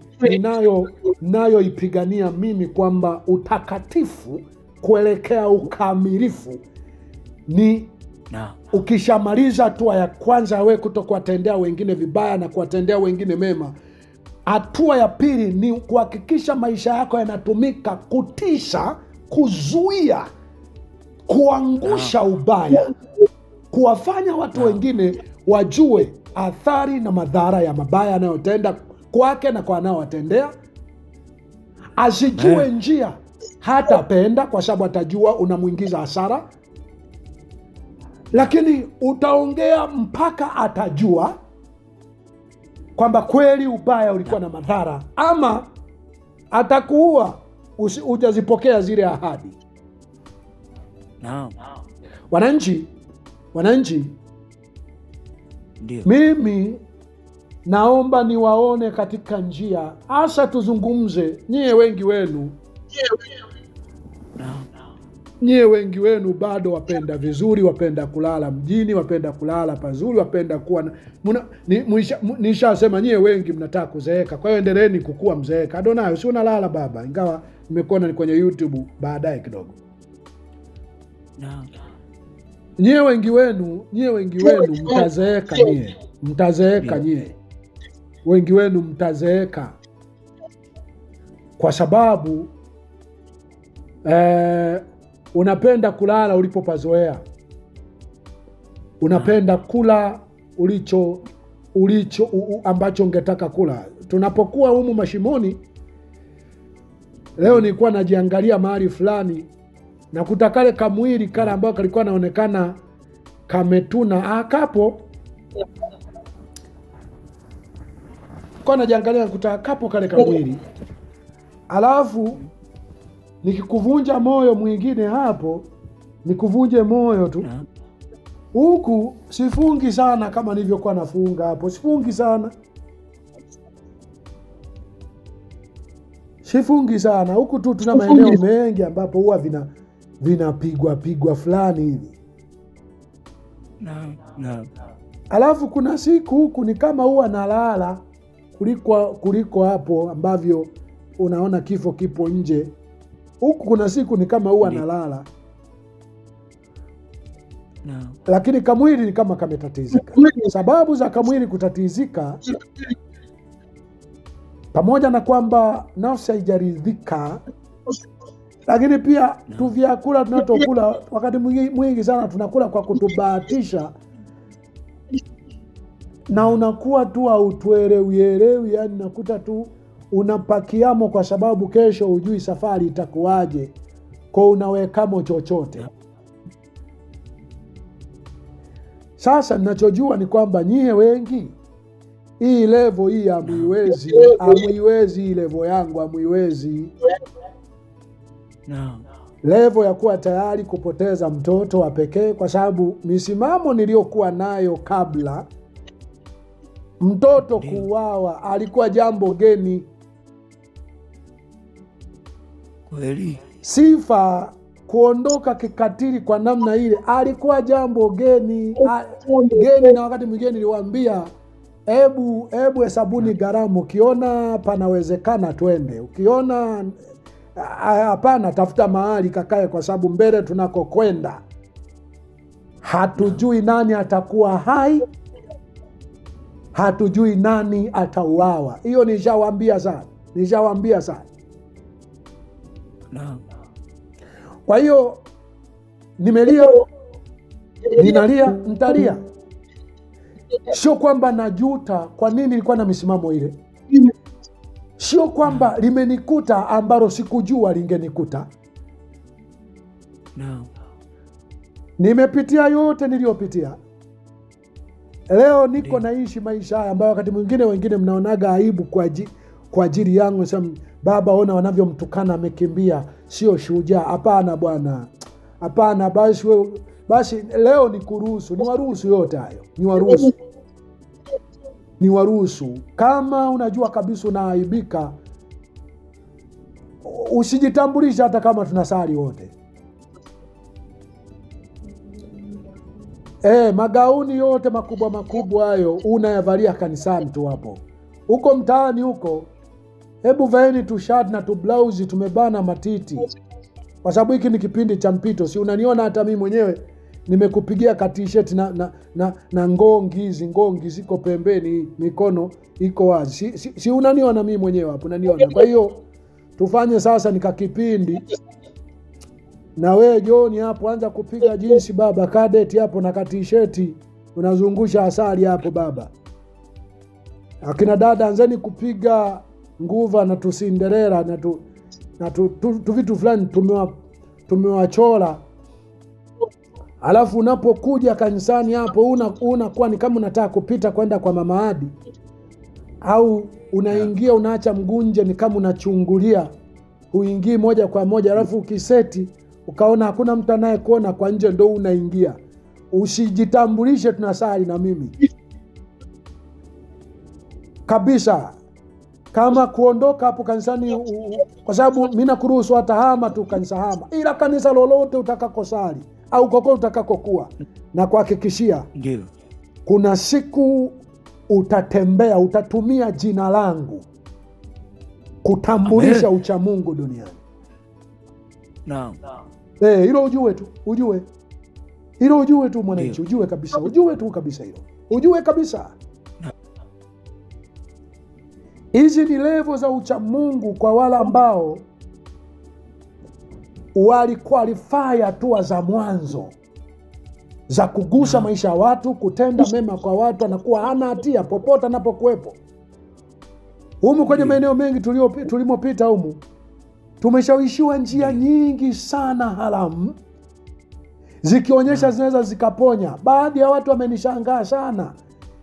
nayo ipigania mimi, kwamba utakatifu kuelekea ukamilifu ni ukishamaliza hatua ya kwanza, wewe kutokuwatendea wengine vibaya na kuwatendea wengine mema. Hatua ya pili ni kuhakikisha maisha yako yanatumika kutisha, kuzuia, kuangusha ubaya, kuwafanya watu wengine wajue athari na madhara ya mabaya anayotenda kwake na kwa anaowatendea. Asijue njia, hatapenda, kwa sababu atajua unamwingiza hasara. Lakini utaongea mpaka atajua kwamba kweli ubaya ulikuwa na madhara, ama atakuua utazipokea zile ahadi. Wananchi, ndio mimi naomba niwaone katika njia, hasa tuzungumze. Nyie wengi wenu bado wapenda vizuri, wapenda kulala mjini, wapenda kulala pazuri, wapenda kuwa nishasema nyie wengi mnataka kuzeeka. Kwa hiyo endeleeni kukua mzeeka. Adonayo, si unalala baba, ingawa nimekuona ni kwenye YouTube baadaye kidogo. Nyie wengi wenu mtazeeka nyie. Wengi wenu mtazeeka kwa sababu unapenda kulala ulipopazoea. Unapenda kula ambacho ungetaka kula. Tunapokuwa humu mashimoni, leo nilikuwa najiangalia mahali fulani, na kutakale kamwili kale ambao kalikuwa naonekana kametuna akapo, kwa najiangalia kutakapo kale kamwili, alafu nikikuvunja moyo mwingine hapo, nikuvunje moyo tu. Huku sifungi sana kama nilivyokuwa nafunga hapo, sifungi sana huku tu. Tuna maeneo mengi ambapo huwa vinapigwa fulani hivi. Alafu kuna siku huku ni kama huwa nalala kuliko hapo ambavyo unaona kifo kipo nje. Huku kuna siku ni kama huwa nalala. Lakini kamwili ni kama kametatizika. Sababu za kamwili kutatizika, pamoja na kwamba nafsi haijaridhika, lakini pia tu vyakula tunatokula wakati mwingi sana tunakula kwa kutubahatisha, na unakuwa tu hautuelewi, yani nakuta tu unapakiamo kwa sababu kesho hujui safari itakuwaje, kwa unawekamo chochote. Sasa ninachojua ni kwamba nyie wengi hii level hii amuiwezi hii level yangu amuiwezi. Level ya kuwa tayari kupoteza mtoto wa pekee, kwa sababu misimamo niliyokuwa nayo kabla mtoto kuuawa alikuwa jambo geni. Kweli. Sifa kuondoka kikatili kwa namna ile alikuwa jambo geni. Geni, na wakati mwingine niliwaambia hebu hesabuni gharama, ukiona panawezekana twende, ukiona hapana tafuta mahali kakae, kwa sababu mbele tunakokwenda hatujui nani atakuwa hai, hatujui nani atauawa. Hiyo nishawaambia sana. Kwa hiyo nimelia, ninalia, nitalia. Sio kwamba najuta kwa nini nilikuwa na misimamo ile. Sio kwamba limenikuta ambalo sikujua lingenikuta. Nimepitia yote niliyopitia. Leo niko naishi maisha haya ambayo wakati mwingine wengine mnaonaga aibu kwa ajili yangu. Sema baba, ona wanavyomtukana amekimbia, sio shujaa. Hapana bwana. Hapana, basi leo niwaruhusu yote hayo. Niwaruhusu. Kama unajua kabisa unaaibika, usijitambulisha hata kama tunasali wote. Magauni yote makubwa hayo unayavalia kanisani tu hapo. Huko mtaani huko, hebu vaeni tu shirt na tu blouse tumebana matiti. Kwa sababu hiki ni kipindi cha mpito. Si unaniona hata mimi mwenyewe nimekupigia ka t-shirt na ngongi ziko pembeni, mikono iko wazi. Si unaniona mimi mwenyewe hapo, unaniona. Kwa hiyo tufanye sasa nikakipindi. Na wewe John hapo anza kupiga jinsi baba, cadet hapo na ka t-shirt unazungusha asali hapo baba. Akina dada anzeni kupiga nguva na tusinderera na tu vitu fulani tumewachora. Alafu unapokuja kanisani hapo unakuwa ni kama unataka kupita kwenda kwa mama Adi, au unaingia unaacha mgunje ni kama unachungulia, huingii moja kwa moja. Alafu ukiseti ukaona hakuna mtu anayekuona kwa nje, ndo unaingia. Usijitambulishe tunasali na mimi kabisa. Kama kuondoka hapo kanisani, kwa sababu mimi nakuruhusu hata hama tu kanisa hama, ila kanisa lolote utakakosali au koko utakakokuwa, na kuhakikishia kuna siku utatembea, utatumia jina langu kutambulisha uchamungu duniani. Hilo ujue tu mwananchi, ujue kabisa hilo. Ujue kabisa. Hizi ni level za uchamungu kwa wale ambao waliqualify hatua za mwanzo za kugusa maisha ya watu, kutenda mema kwa watu, anakuwa hana hatia popote anapokuwepo. Humu kwenye maeneo mengi tulimopita humu, tumeshawishiwa njia nyingi sana haramu, zikionyesha zinaweza zikaponya. Baadhi ya watu wamenishangaa sana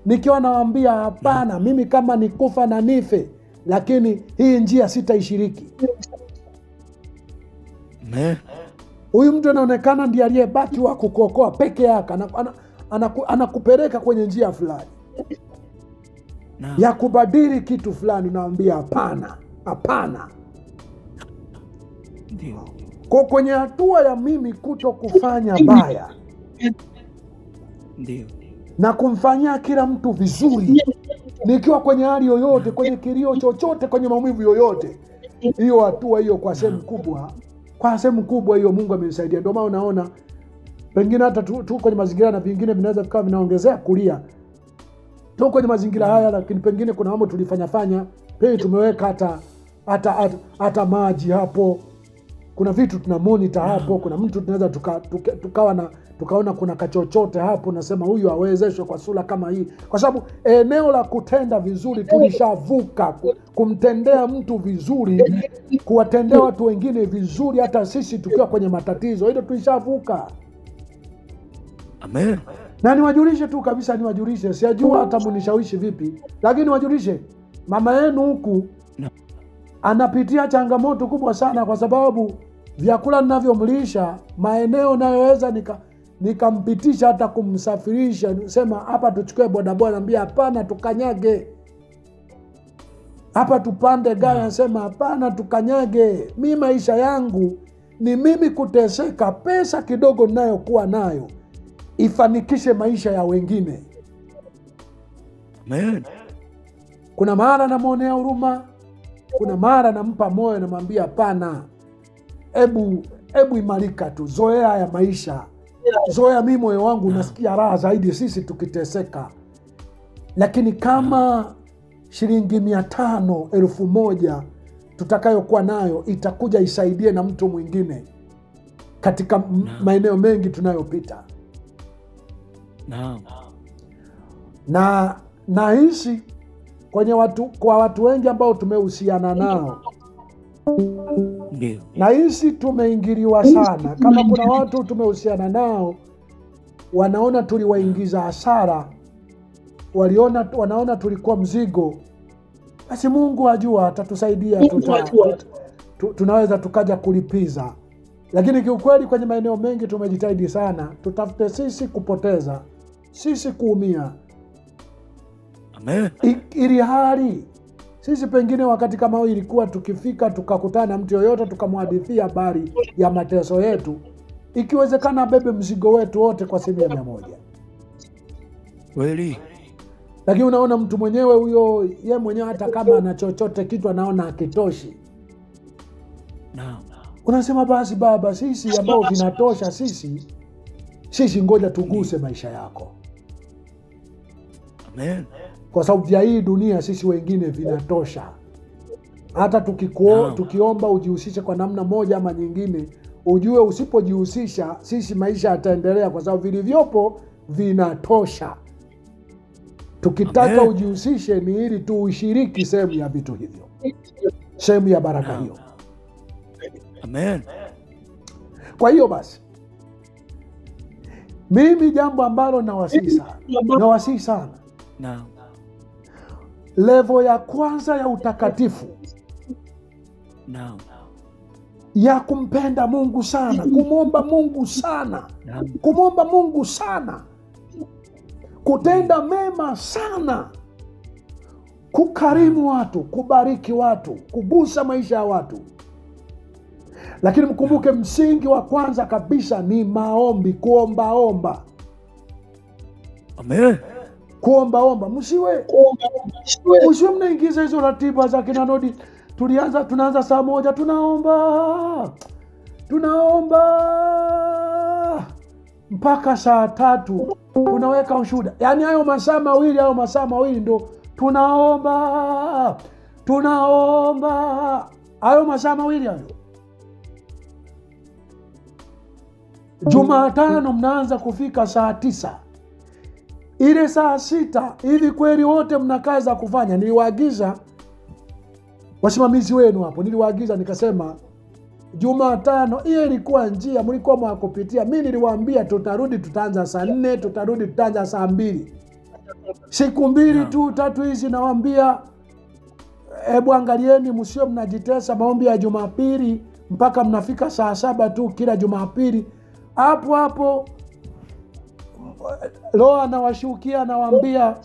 nikiwa nawaambia hapana, mimi kama nikufa na nife, lakini hii njia sitaishiriki. Huyu mtu anaonekana ndiye aliyebaki wa kukokoa peke yake, anakupeleka kwenye njia fulani ya kubadili kitu fulani. Naambia hapana. Kwa kwenye hatua ya mimi kuto kufanya baya na kumfanyia kila mtu vizuri, nikiwa kwenye hali yoyote, kwenye kilio chochote, kwenye maumivu yoyote, hiyo hatua hiyo kwa sehemu kubwa hiyo Mungu amenisaidia. Ndio maana unaona pengine hata tu kwenye mazingira na vingine vinaweza vikawa vinaongezea kulia tu kwenye mazingira haya, lakini pengine kuna mambo tulifanya pengine tumeweka hata maji hapo, kuna vitu tuna monitor hapo, kuna mtu tunaweza tukaona kuna kachochote hapo, nasema huyu awezeshwe kwa sura kama hii, kwa sababu eneo la kutenda vizuri tulishavuka. Kumtendea mtu vizuri, kuwatendea watu wengine vizuri, hata sisi tukiwa kwenye matatizo, hilo tulishavuka. Amen. Na niwajulishe tu kabisa, niwajulishe, sijajua hata mnishawishi vipi, lakini niwajulishe, mama yenu huku anapitia changamoto kubwa sana, kwa sababu vyakula ninavyomlisha, maeneo nayoweza nikampitisha hata kumsafirisha, sema hapa tuchukue bodaboda, naambia hapana, tukanyage hapa, tupande gari, nasema hapana, tukanyage. Mimi maisha yangu ni mimi kuteseka, pesa kidogo ninayokuwa nayo ifanikishe maisha ya wengine. Amen. Kuna mara namuonea huruma, kuna mara nampa moyo, namwambia hapana, ebu imarika tu, zoea ya maisha, zoea. Mimi moyo wangu unasikia raha zaidi sisi tukiteseka, lakini kama shilingi 500, 1000 tutakayokuwa nayo itakuja isaidie na mtu mwingine katika maeneo mengi tunayopita. Na hisi kwa watu wengi ambao tumehusiana nao, na hisi tumeingiliwa sana. Kama kuna watu tumehusiana nao wanaona tuliwaingiza hasara, wanaona tulikuwa mzigo, basi Mungu ajua atatusaidia, tunaweza tukaja kulipiza. Lakini kiukweli kwenye maeneo mengi tumejitahidi sana, tutafute sisi kupoteza, sisi kuumia. Amen. Ili hali sisi pengine wakati kama huu ilikuwa tukifika tukakutana na mtu yoyote tukamhadithia habari ya mateso yetu, ikiwezekana bebe mzigo wetu wote kwa 100%. Kweli. Lakini unaona mtu mwenyewe huyo, ye mwenyewe hata kama ana chochote kitu anaona hakitoshi. Unasema basi baba, sisi ambao vinatosha sisi ngoja tuguse maisha yako. Amen. Kwa sababu vya hii dunia sisi wengine vinatosha. Hata tukiomba ujihusishe kwa namna moja ama nyingine, ujue usipojihusisha sisi maisha yataendelea, kwa sababu vilivyopo vinatosha. Tukitaka Amen. Ujihusishe ni ili tu ushiriki sehemu ya vitu hivyo, sehemu ya baraka hiyo. Amen. Kwa hiyo basi mimi jambo ambalo nawasihi sana, level ya kwanza ya utakatifu, ya kumpenda Mungu sana, kumwomba Mungu sana, kutenda mema sana, kukarimu watu, kubariki watu, kugusa maisha ya watu. Lakini mkumbuke msingi wa kwanza kabisa ni maombi, kuombaomba. Amen. Kuombaomba. Msiwe mnaingiza hizo ratiba za kina Nodi. Tunaanza saa 1 tunaomba mpaka saa 3 tunaweka ushuhuda. Yaani hayo masaa mawili ndo tunaomba. Hayo masaa mawili hayo. Jumatano mnaanza kufika saa 9. Ile saa 6 hivi kweli wote mna kazi za kufanya? Niliwaagiza wasimamizi wenu hapo, niliwaagiza nikasema Jumatano hiyo ilikuwa njia mlikuwa mwakupitia. Mimi niliwaambia tutaanza saa 4, tutaanza saa 2. Siku 2 tu 3 hizi nawaambia hebu angalieni msio mnajitesa maombi ya Jumapili mpaka mnafika saa 7 tu kila Jumapili. Hapo Roho anawashukia, anawaambia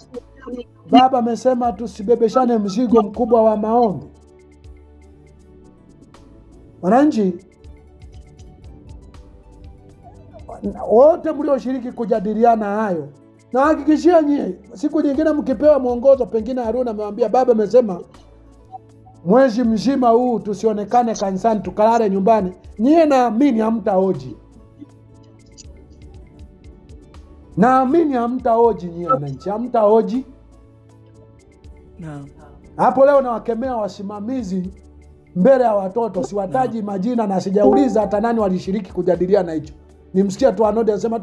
baba amesema tusibebeshane mzigo mkubwa wa maombi. Wananchi wote mlioshiriki kujadiliana hayo, na hakikishia nyie siku nyingine mkipewa mwongozo, pengine Haruna amewambia baba amesema mwezi mzima huu tusionekane kanisani, tukalale nyumbani, nyie naamini hamtaoji. Naamini hamtaoji nyie wananchi, hamtaoji. Hapo leo nawakemea wasimamizi mbele ya watoto, siwataji majina na sijauliza hata nani walishiriki kujadiliana hicho. Nimsikia tu Anodi anasema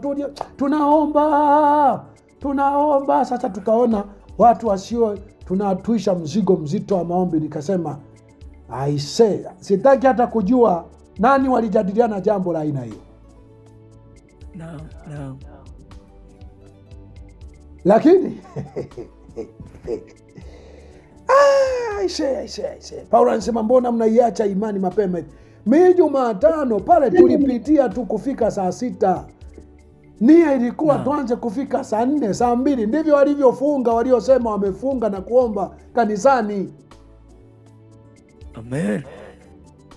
tunaomba. Sasa tukaona watu wasio tunatuisha mzigo mzito wa maombi, nikasema aise, sitaki hata kujua nani walijadiliana jambo la aina hiyo. No. Lakini aise, Paulo anasema mbona mnaiacha imani mapema? Mimi Jumatano pale tulipitia tu kufika saa 6. Nia ilikuwa tuanze kufika saa 4, saa 2. Ndivyo walivyofunga waliosema wamefunga na kuomba kanisani. Amen.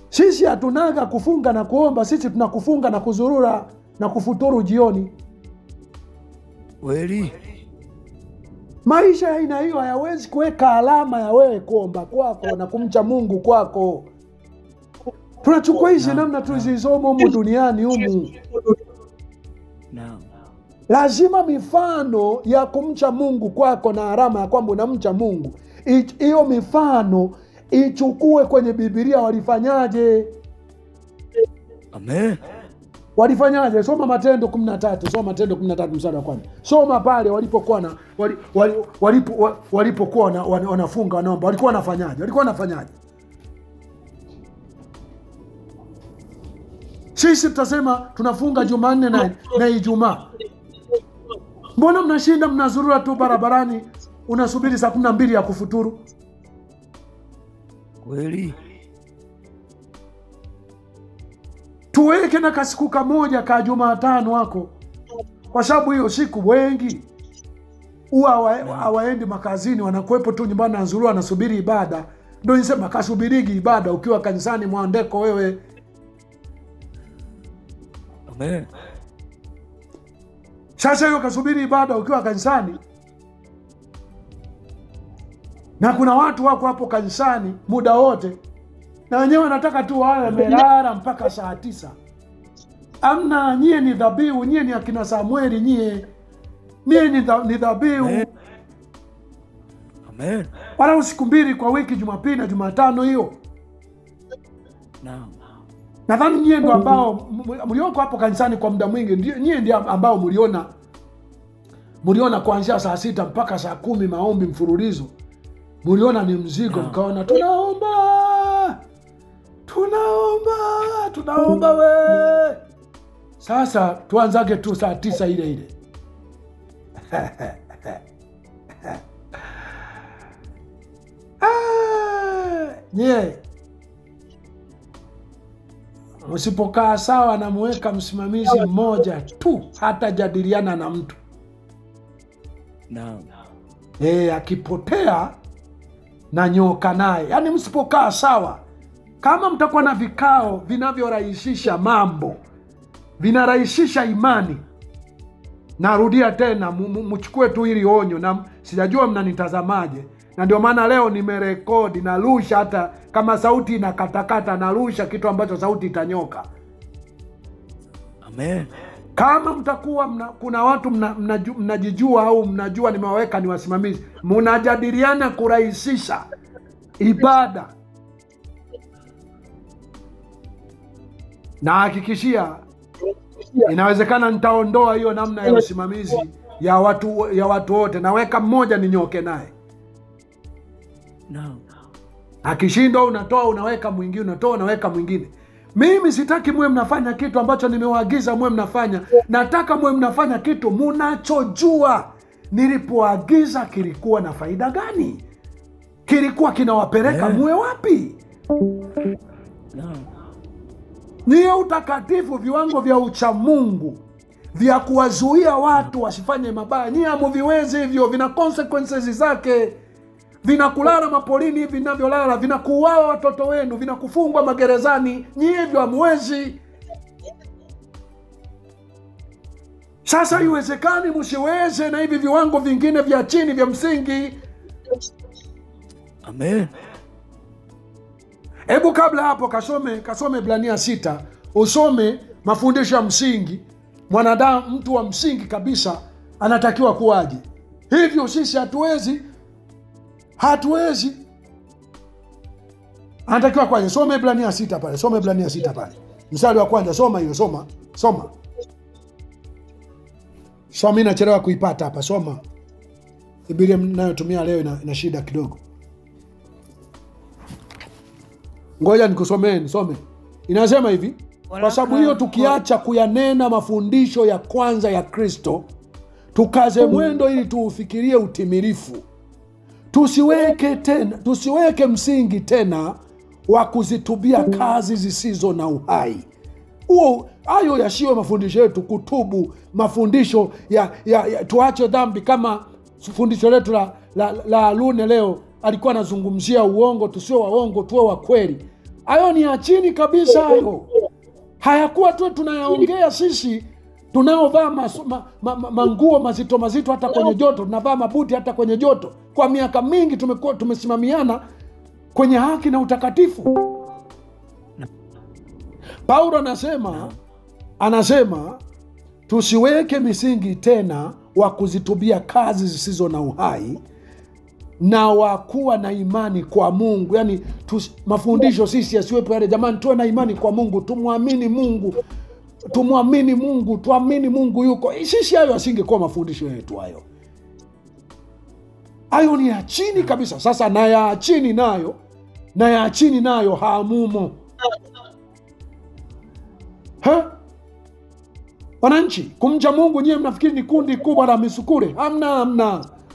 Sisi hatunaga kufunga na kuomba, sisi tunakufunga na kuzurura na kufuturu jioni. Kweli. Maisha ya aina hiyo hayawezi kuweka alama ya wewe kuomba kwako na kumcha Mungu kwako. Tunachukua hizi namna tulizosomo humu duniani humu. Lazima mifano ya kumcha Mungu kwako na alama ya kwamba unamcha Mungu, hiyo mifano ichukue kwenye Biblia. Walifanyaje? Amen. Walifanyaje? Soma Matendo 13. Soma Matendo 13 mstari wa 1. Soma pale walipokuwa wanafunga wanaomba. Walikuwa wanafanyaje? Sisi tutasema tunafunga Jumanne na Ijumaa. Mbona mnashinda mnazurura tu barabarani unasubiri saa 12 ya kufuturu? Kweli. Tuweke na kasiku kamoja ka Jumatano wako, kwa sababu hiyo siku wengi hawaendi makazini, wanakuepo tu nyumbani na nzurua wanasubiri ibada. Ndio nisema kasubirigi ibada ukiwa kanisani mwandeko wewe. Amen. Sasa hiyo kasubiri ibada ukiwa kanisani, na kuna watu wako hapo kanisani muda wote, na wenyewe wanataka tu wawe wamelala mpaka saa 9. Amna, nyie ni dhabihu, nyie ni akina Samueli, nyie ni dhabihu. Amen. Wala siku 2 kwa wiki, Jumapili na Jumatano hiyo. Nadhani nyie ndio ambao mlioko hapo kanisani kwa muda mwingi, nyie ndio ambao mliona kuanzia saa 6 mpaka saa 10 maombi mfululizo. Mliona ni mzigo, mkaona tunaomba we. Sasa tuanzage tu saa 9 ile. Nye msipokaa sawa na muweka msimamizi mmoja tu, hata jadiliana na mtu. Akipotea na nyoka naye. Yaani msipokaa sawa, kama mtakuwa na vikao vinavyorahisisha mambo, vinarahisisha imani, narudia tena, mchukue tu hili onyo, na sijajua mnanitazamaje, na ndio maana leo nimerekodi, narusha, hata kama sauti inakatakata narusha kitu ambacho sauti itanyoka. Amen. Kama mtakuwa kuna watu mnajijua au mnajua nimewaweka ni wasimamizi, mnajadiliana kurahisisha ibada, na hakikishia inawezekana nitaondoa hiyo namna ya usimamizi ya watu wote, naweka mmoja ninyoke naye. Akishindwa unatoa unaweka mwingine, unatoa unaweka mwingine. Mimi sitaki mwe mnafanya kitu ambacho nimewaagiza mwe mnafanya. Nataka mwe mnafanya kitu mnachojua nilipoagiza kilikuwa na faida gani, kilikuwa kinawapeleka mwe wapi. Niye utakatifu, viwango vya uchamungu vya kuwazuia watu wasifanye mabaya, niye hamuviwezi hivyo. Vina consequences zake. Vinakulala mapolini hivi vinavyolala, vinakuuawa watoto wenu, vinakufungwa magerezani, nyie hivyo hamwezi. Sasa iwezekani msiweze na hivi viwango vingine vya chini vya msingi. Amen. Hebu kabla hapo kasome Ibrania 6, usome mafundisho ya msingi. Mwanadamu, mtu wa msingi kabisa, anatakiwa kuwaje. Hivyo sisi hatuwezi Anatakiwa kwanza soma Ibrania 6 pale. Soma Ibrania 6 pale. Mstari wa kwanza soma hiyo, soma. Soma. Soma, mimi nachelewa kuipata hapa. Soma. Biblia ninayotumia leo ina shida kidogo. Ngoja nikusomee, nisome. Inasema hivi, kwa sababu hiyo tukiacha kuyanena mafundisho ya kwanza ya Kristo, tukaze mwendo ili tuufikirie utimilifu. Tusiweke msingi tena wa kuzitubia kazi zisizo na uhai. Hayo yashiwe mafundisho yetu, kutubu, mafundisho ya tuache dhambi, kama fundisho letu la Lune leo alikuwa anazungumzia uongo, tusio waongo, tuwe wa kweli. Hayo ni ya chini kabisa hayo. Hayakuwa tu tunayaongea sisi tunaovaa manguo mazito mazito hata kwenye joto, tunavaa mabuti hata kwenye joto. Kwa miaka mingi tumekuwa tumesimamiana kwenye haki na utakatifu. Paulo anasema tusiweke misingi tena wa kuzitubia kazi zisizo na uhai na wakuwa na imani kwa Mungu. Yani mafundisho sisi yasiwepo yale, jamani tuwe na imani kwa Mungu, tumwamini Mungu, tuamini Mungu yuko. Sisi hayo asingekuwa mafundisho yetu hayo. Hayo ni ya chini kabisa. Sasa na ya chini nayo haamumo. Wananchi, kumcha Mungu nyie mnafikiri ni kundi kubwa la misukure?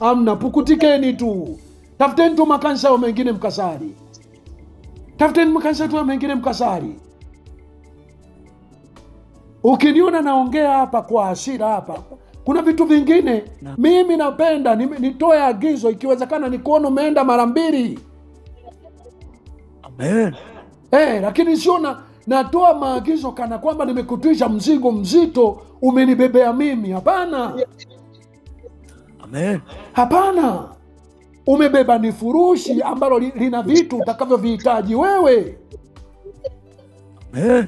Hamna, pukutikeni tu. Tafuteni tu makanisa mengine mkasari. Ukiniona naongea hapa kwa hasira hapa, kuna vitu vingine mimi napenda nitoe agizo, ikiwezekana nikuona umeenda mara 2. Amen. Lakini sio natoa maagizo kana kwamba nimekutwisha mzigo mzito umenibebea mimi. Hapana. Amen. Hapana. Umebeba ni furushi ambalo lina vitu utakavyovihitaji wewe. Amen.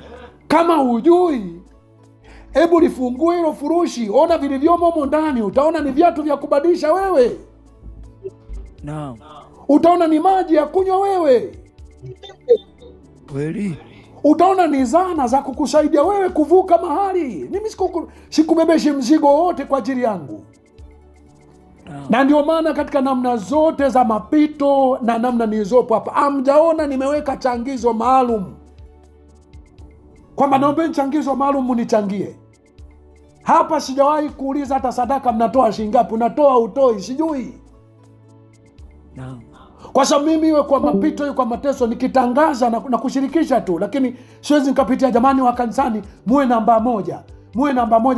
Kama hujui, hebu lifungue hilo furushi, ona vilivyomo humo ndani, utaona ni viatu vya kubadilisha wewe. Naam. Utaona ni maji ya kunywa wewe. Kweli. Utaona ni zana za kukusaidia wewe kuvuka mahali. Mimi sikubebeshi mzigo wote kwa ajili yangu. Na ndio maana katika namna zote za mapito na namna nilizopo hapa, hamjaona nimeweka changizo maalum kwamba naombe changizo maalum mnichangie. Hapa sijawahi kuuliza hata sadaka mnatoa shilingi ngapi, unatoa utoi, sijui. Naam. Kwa sababu mimi iwe kwa mapito iwe kwa mateso, nikitangaza na kushirikisha tu, lakini siwezi nikapitia jamani wa kanisani muwe namba moja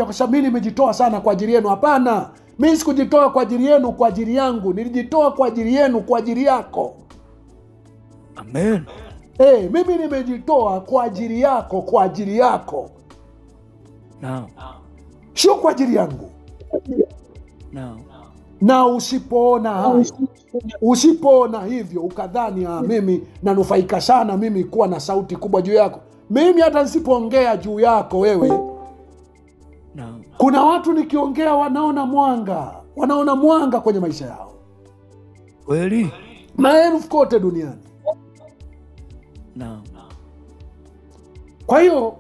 kwa sababu mimi nimejitoa sana kwa ajili yenu. Hapana, mimi sikujitoa kwa ajili yenu kwa ajili yangu, nilijitoa kwa ajili yenu kwa ajili yako. Amen. Mimi nimejitoa kwa ajili yako kwa ajili yako. Naam. Sio kwa ajili yangu. Naam. Na usipoona hivyo ukadhani mimi nanufaika sana mimi kuwa na sauti kubwa juu yako. Mimi hata nisipoongea juu yako wewe, Naam. Kuna watu nikiongea wanaona mwanga kwenye maisha yao. Kweli. Maelfu kote duniani. Naam. Kwa hiyo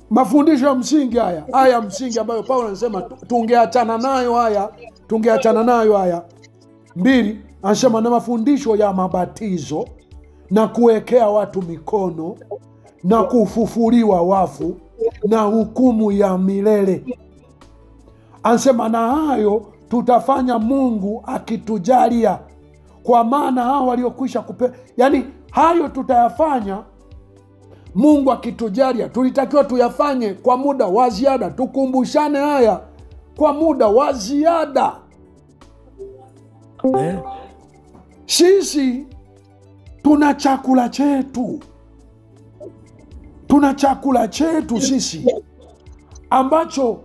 mafundisho ya msingi haya msingi ambayo Paulo anasema tungeachana nayo haya 2, anasema na mafundisho ya mabatizo na kuwekea watu mikono na kufufuliwa wafu na hukumu ya milele. Anasema na hayo tutafanya Mungu akitujalia, kwa maana hao waliokwisha yani hayo tutayafanya Mungu akitujalia. Tulitakiwa tuyafanye kwa muda wa ziada, tukumbushane haya kwa muda wa ziada. Amen. Sisi tuna chakula chetu sisi ambacho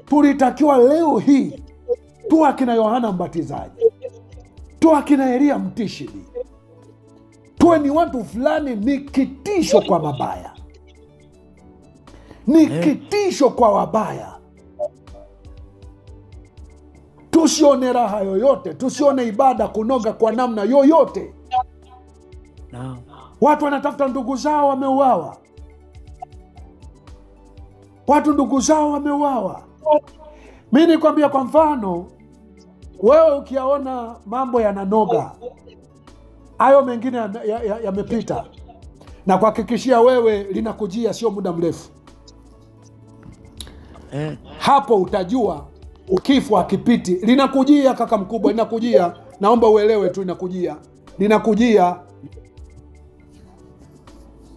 tulitakiwa leo hii tuwa kina Yohana Mbatizaji, tuwa kina Elia Mtishbi, tuwe ni watu fulani ni kitisho kwa mabaya, ni kitisho kwa wabaya. Tusione raha yoyote, tusione ibada kunoga kwa namna yoyote. Watu wanatafuta ndugu zao wameuawa. Watu ndugu zao wameuawa. Mimi nikwambia kwa mfano, wewe ukiyaona mambo yananoga, hayo mengine yamepita. Na kuhakikishia wewe linakujia sio muda mrefu. Hapo utajua kifo hakipiti. Linakujia kaka mkubwa, linakujia. Naomba uelewe tu, linakujia.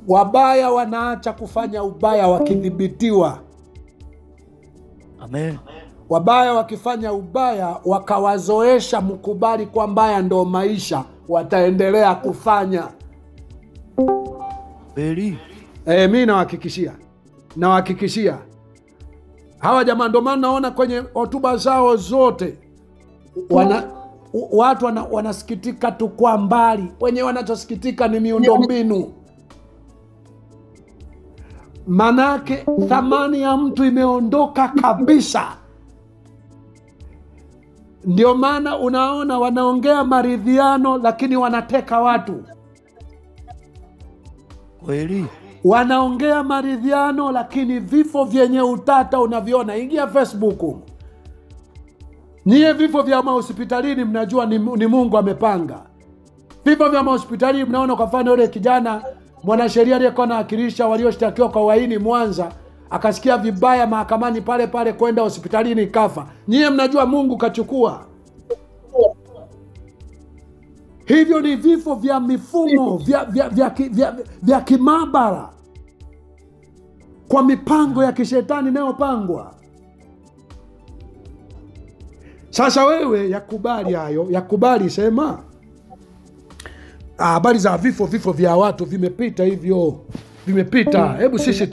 Wabaya wanaacha kufanya ubaya wakidhibitiwa. Amen. Wabaya wakifanya ubaya wakawazoesha mkubali kwa mbaya ndo maisha, wataendelea kufanya. Kweli. Mimi nawahakikishia hawa jamaa. Ndio maana naona kwenye hotuba zao zote watu wanasikitika tu kwa mbali. Wenyewe wanachosikitika ni miundombinu. Manake thamani ya mtu imeondoka kabisa. Ndio maana unaona wanaongea maridhiano lakini wanateka watu. Kweli. Wanaongea maridhiano lakini vifo vyenye utata unaviona. Ingia Facebook. Nyie vifo vya mahospitalini mnajua ni Mungu amepanga. Vifo vya mahospitalini mnaona, kwa mfano yule kijana mwanasheria aliyekuwa anawakilisha walioshtakiwa kwa uhaini Mwanza, akasikia vibaya mahakamani pale pale kwenda hospitalini kafa. Nyie mnajua Mungu kachukua. Hivyo ni vifo vya mifumo vya kimabara kwa mipango ya kishetani inayopangwa. Sasa wewe yakubali hayo, yakubali, sema habari za vifo vya watu vimepita, hivyo vimepita. Hebu sisi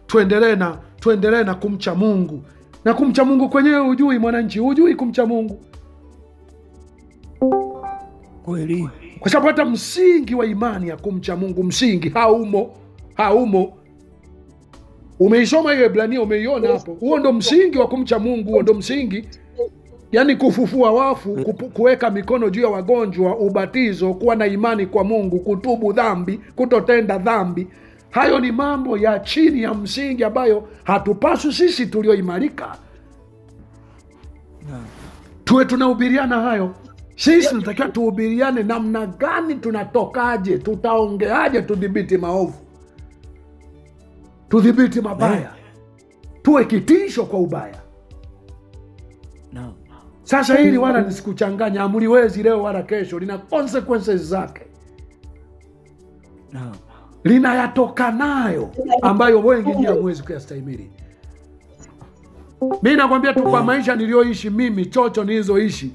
tuendelee na kumcha Mungu. Na kumcha Mungu kwenyewe hujui, mwananchi, hujui kumcha Mungu. Kweli. Kwa sababu hata msingi wa imani ya kumcha Mungu, msingi haumo. Umeisoma hiyo Ibrania, umeiona hapo. Huo ndo msingi wa kumcha Mungu, huo ndo msingi. Yaani kufufua wafu, kuweka mikono juu ya wagonjwa, ubatizo, kuwa na imani kwa Mungu, kutubu dhambi, kutotenda dhambi. Hayo ni mambo ya chini ya msingi ambayo hatupaswi sisi tulioimarika tuwe tunahubiriana hayo. Sisi tunatakiwa tuhubiriane namna gani tunatokaje, tutaongeaje, tudhibiti maovu, tudhibiti mabaya, tuwe kitisho kwa ubaya. Sasa hili wala nisikuchanganya, amuliwezi leo wala kesho, lina consequences zake. Linayatoka nayo ambayo wengi ni hamwezi kuyastahimili. Mimi nakwambia tu kwa maisha nilioishi mimi, chocho nilizoishi,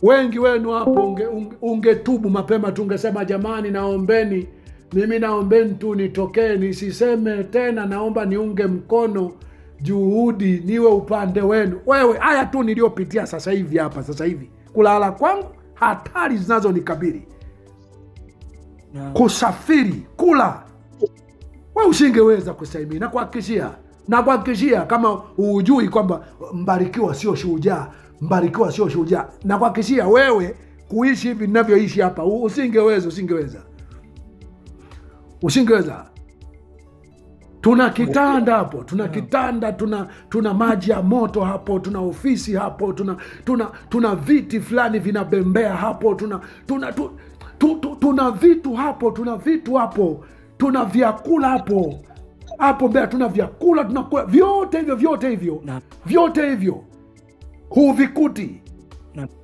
wengi wenu hapo ungetubu mapema tu, ungesema jamani, naombeni tu nitokee, nisiseme tena naomba niunge mkono juhudi, niwe upande wenu. Wewe haya tu niliopitia sasa hivi hapa, sasa hivi kulala kwangu, hatari zinazonikabili, kusafiri, kula, wewe usingeweza kustahimili. Na kuhakikishia kama hujui kwamba Mbarikiwa sio shujaa, na kuhakikishia wewe kuishi hivi ninavyoishi hapa usingeweza. Tuna kitanda hapo, tuna maji ya moto hapo, tuna ofisi hapo, tuna viti fulani vinabembea hapo, tuna vitu hapo, tuna vyakula hapo mbele, tuna vyakula, tunakula vyote hivyo huvikuti.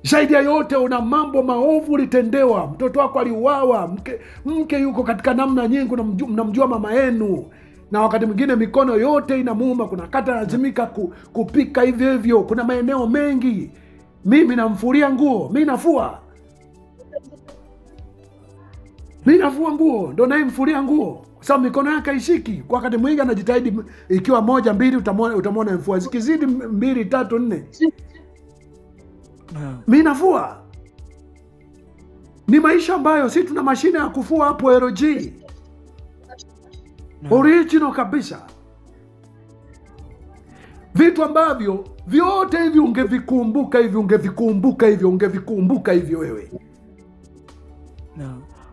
Zaidi ya yote una mambo maovu ulitendewa, mtoto wako aliuawa, mke yuko katika namna nyingi, mnamjua mama yenu, na wakati mwingine mikono yote inamuuma, kuna kata lazimika kupika hivyo. Kuna maeneo mengi, mimi namfulia nguo, mimi nafua nguo, ndo naye mfulia nguo, kwa sababu mikono yake haishiki. Kwa wakati mwingi anajitahidi, ikiwa 1 2 utamwona mfua, zikizidi 2 3 4 mimi nafua. Ni maisha ambayo si tuna mashine ya kufua hapo, LG original kabisa. Vitu ambavyo vyote hivi ungevikumbuka hivi wewe.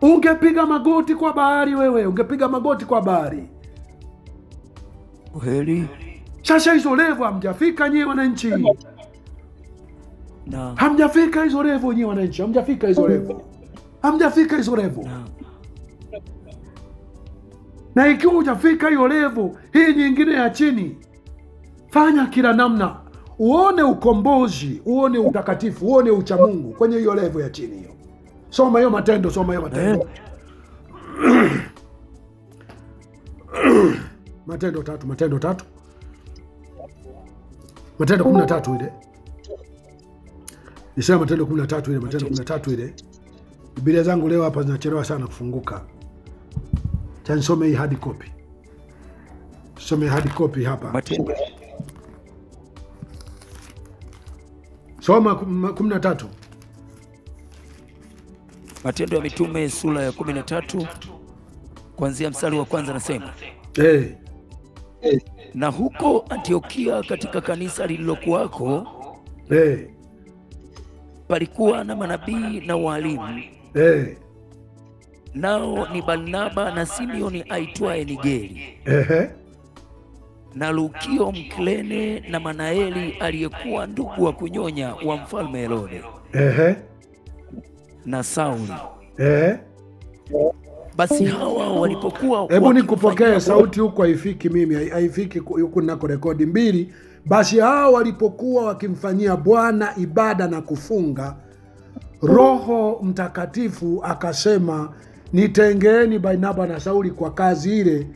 Ungepiga magoti kwa bahari wewe, ungepiga magoti kwa bahari. Kweli. Sasa hizo levo hamjafika nyie wananchi. Na Hamjafika hizo levo nyie wananchi, hamjafika hizo levo. Hamjafika hizo levo. Na ikiwa hujafika hiyo levo, hii nyingine ya chini, fanya kila namna uone ukombozi, uone utakatifu, uone uchamungu kwenye hiyo levo ya chini hiyo. Soma hiyo Matendo, soma hiyo Matendo. Matendo 3, Matendo 3. Matendo 13 ile. Nisema Matendo 13 ile, Matendo 13 ile. Biblia zangu leo hapa zinachelewa sana kufunguka. Cha nisome hii hard copy. Some hard copy hapa. Matendo. Soma 13. Matendo ya Mitume sura ya 13 kuanzia mstari wa kwanza nasema. Na huko Antiokia katika kanisa lililokuwako palikuwa na manabii na walimu. Nao ni Barnaba na Simeoni aitwaye Nigeri, na Lukio Mkirene na Manaeli aliyekuwa ndugu wa kunyonya wa mfalme Herode, na Sauli. Basi hawa walipokuwa, hebu nikupokee sauti huko, haifiki mimi, haifiki huku nako rekodi 2. Basi hawa walipokuwa wakimfanyia Bwana ibada na kufunga, Roho Mtakatifu akasema, nitengeeni Barnaba na Sauli kwa kazi ile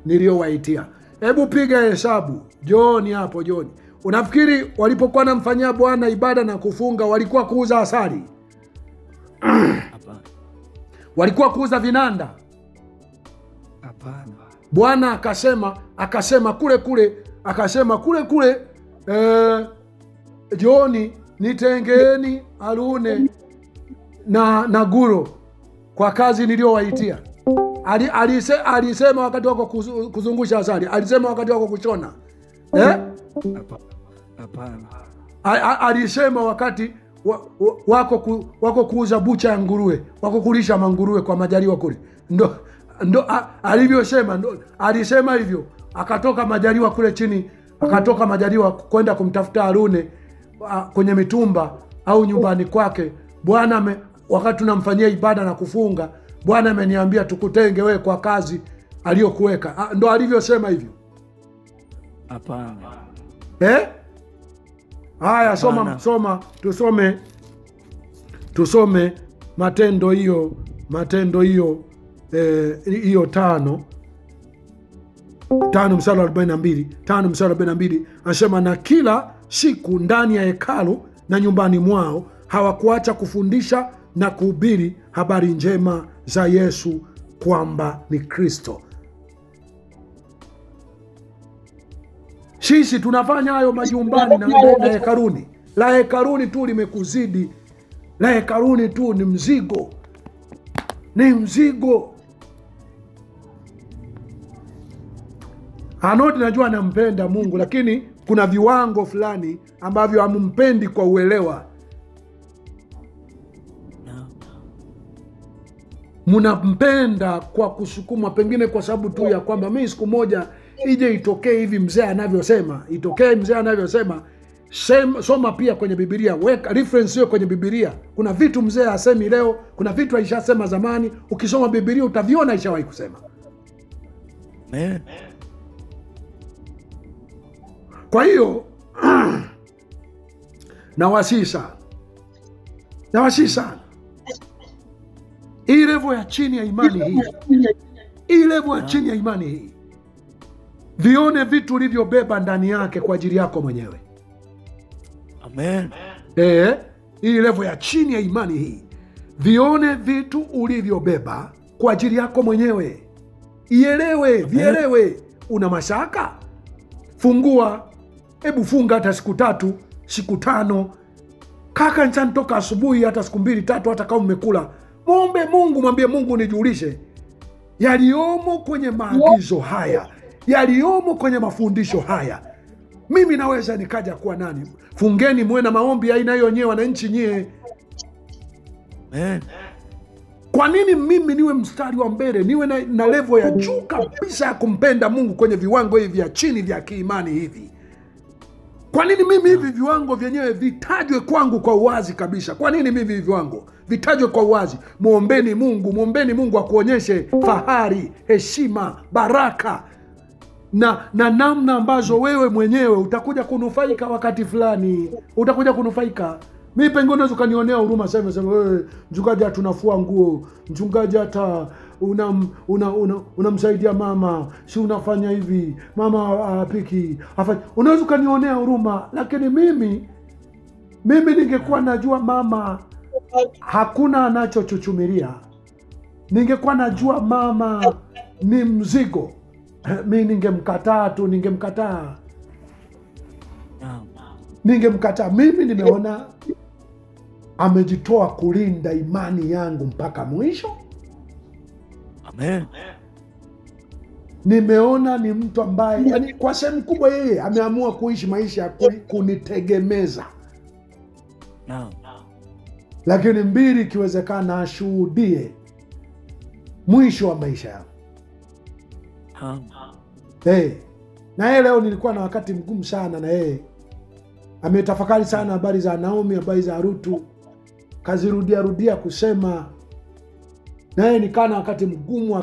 niliyowaitia. Hebu piga hesabu John hapo, John. Unafikiri walipokuwa namfanyia Bwana ibada na kufunga walikuwa kuuza asali? Walikuwa kuuza vinanda? Hapana. Bwana akasema kule Joni, nitengeeni Harune na Guro kwa kazi niliyowaitia. Alisema wakati wako kuzungusha asali? Alisema wakati wako kushona? Hapana. Alisema wakati wako kuuza bucha ya nguruwe, wako kulisha manguruwe kwa Majaliwa kule? Ndo alivyosema, alisema hivyo. Akatoka Majaliwa kule chini, akatoka Majaliwa kwenda kumtafuta Harune kwenye mitumba au nyumbani kwake. Bwana wakati tunamfanyia ibada na kufunga, Bwana ameniambia tukutenge wewe kwa kazi aliyokuweka. Ndo alivyosema hivyo? Hapana. Haya, tusome Matendo hiyo 5 mstari wa 42. Anasema, na kila siku ndani ya hekalu na nyumbani mwao hawakuacha kufundisha na kuhubiri habari njema za Yesu kwamba ni Kristo. Sisi tunafanya hayo majumbani na hekaruni. La hekaruni tu limekuzidi. La hekaruni tu ni mzigo. Ni mzigo. Anodi najua anampenda Mungu, lakini kuna viwango fulani ambavyo hamumpendi kwa uelewa. Munampenda kwa kusukumwa, pengine kwa sababu tu ya kwamba mimi siku moja ije itokee hivi mzee anavyosema. Itokee mzee anavyosema. Soma pia kwenye Biblia, weka reference hiyo kwenye Biblia. Kuna vitu mzee asemi leo, kuna vitu aishasema zamani. Ukisoma Biblia utaviona aishawahi kusema. Amen. Kwa hiyo nawasihi sana hii level ya chini ya imani hii, hii level ya chini ya imani hii, vione vitu ulivyobeba ndani yake kwa ajili yako mwenyewe. Amen. Hii level ya chini ya imani hii, vione vitu ulivyobeba kwa ajili yako mwenyewe. Ielewe, vielewe. Una mashaka? Fungua, hebu funga hata siku 3, siku 5. Kaka nchani toka asubuhi hata siku 2, 3, hata kama umekula. Muombe Mungu, mwambie Mungu nijulishe yaliomo kwenye maagizo haya, yaliomo kwenye mafundisho haya. Mimi naweza nikaja kuwa nani? Fungeni muwe na maombi aina hiyo nyewe wananchi nyie. Amen. Kwa nini mimi niwe mstari wa mbele, niwe na level ya juu kabisa ya kumpenda Mungu kwenye viwango hivi vya chini vya kiimani hivi? Kwa nini mimi hivi viwango vyenyewe vitajwe kwangu kwa uwazi kabisa? Kwa nini mimi hivi viwango vitajwe kwa uwazi? Muombeni Mungu akuonyeshe fahari, heshima, baraka na namna ambazo wewe mwenyewe utakuja kunufaika wakati fulani. Utakuja kunufaika. Mimi pengine unaweza kanionea huruma sasa, wewe mchungaji, tunafua nguo, mchungaji, hata unamsaidia mama, si unafanya hivi, mama apiki, afanye. Unaweza kanionea huruma, lakini mimi ningekuwa najua mama hakuna anachochuchumilia, ningekuwa najua mama ni mzigo, mimi ningemkataa. Mimi nimeona amejitoa kulinda imani yangu mpaka mwisho. Amen. Nimeona ni mtu ambaye yani, kwa sehemu kubwa yeye ameamua kuishi maisha ya kunitegemeza. Lakini mbili, ikiwezekana ashuhudie mwisho wa maisha yangu. Na yeye leo nilikuwa na wakati mgumu sana na yeye. Ametafakari sana habari za Naomi, habari za Rutu, kazirudia kusema. Na yeye nikana wakati mgumu,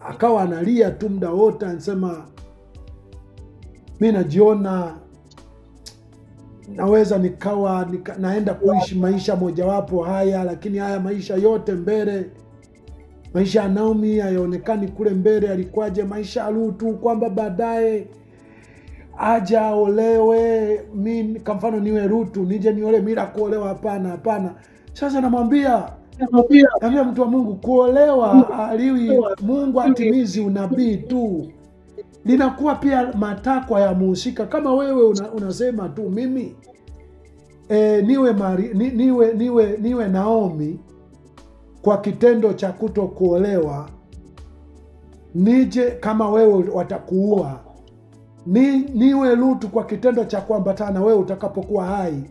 akawa analia tu muda wote, anasema mimi najiona naweza naenda kuishi maisha mojawapo haya, lakini haya maisha yote mbele, maisha ya Naomi hayaonekani kule mbele alikuwaje, maisha ya Rutu kwamba baadaye aja olewe, mimi kwa mfano niwe Rutu nije niole, mila kuolewa, hapana. Sasa namwambia mtu wa Mungu, kuolewa aliwi Mungu atimizi unabii tu, linakuwa pia matakwa ya muhusika. Kama wewe unasema tu mimi niwe Naomi kwa kitendo cha kuto kuolewa, nije kama wewe watakuua, niwe Rutu kwa kitendo cha kuambatana wewe utakapokuwa hai.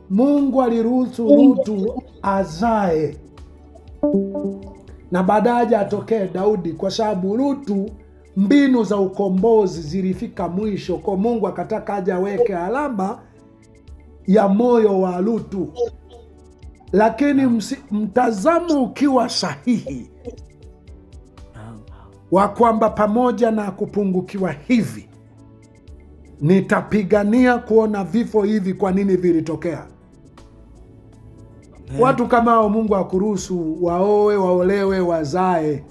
Mungu aliruhusu Rutu azae na baadaye atokee Daudi, kwa sababu Rutu mbinu za ukombozi zilifika mwisho, kwa Mungu akataka aje aweke alama ya moyo wa Rutu. Lakini mtazamo ukiwa sahihi wa kwamba pamoja na kupungukiwa hivi, nitapigania kuona vifo hivi kwa nini vilitokea. Watu kama hao Mungu hakuruhusu waoe, waolewe, wazae.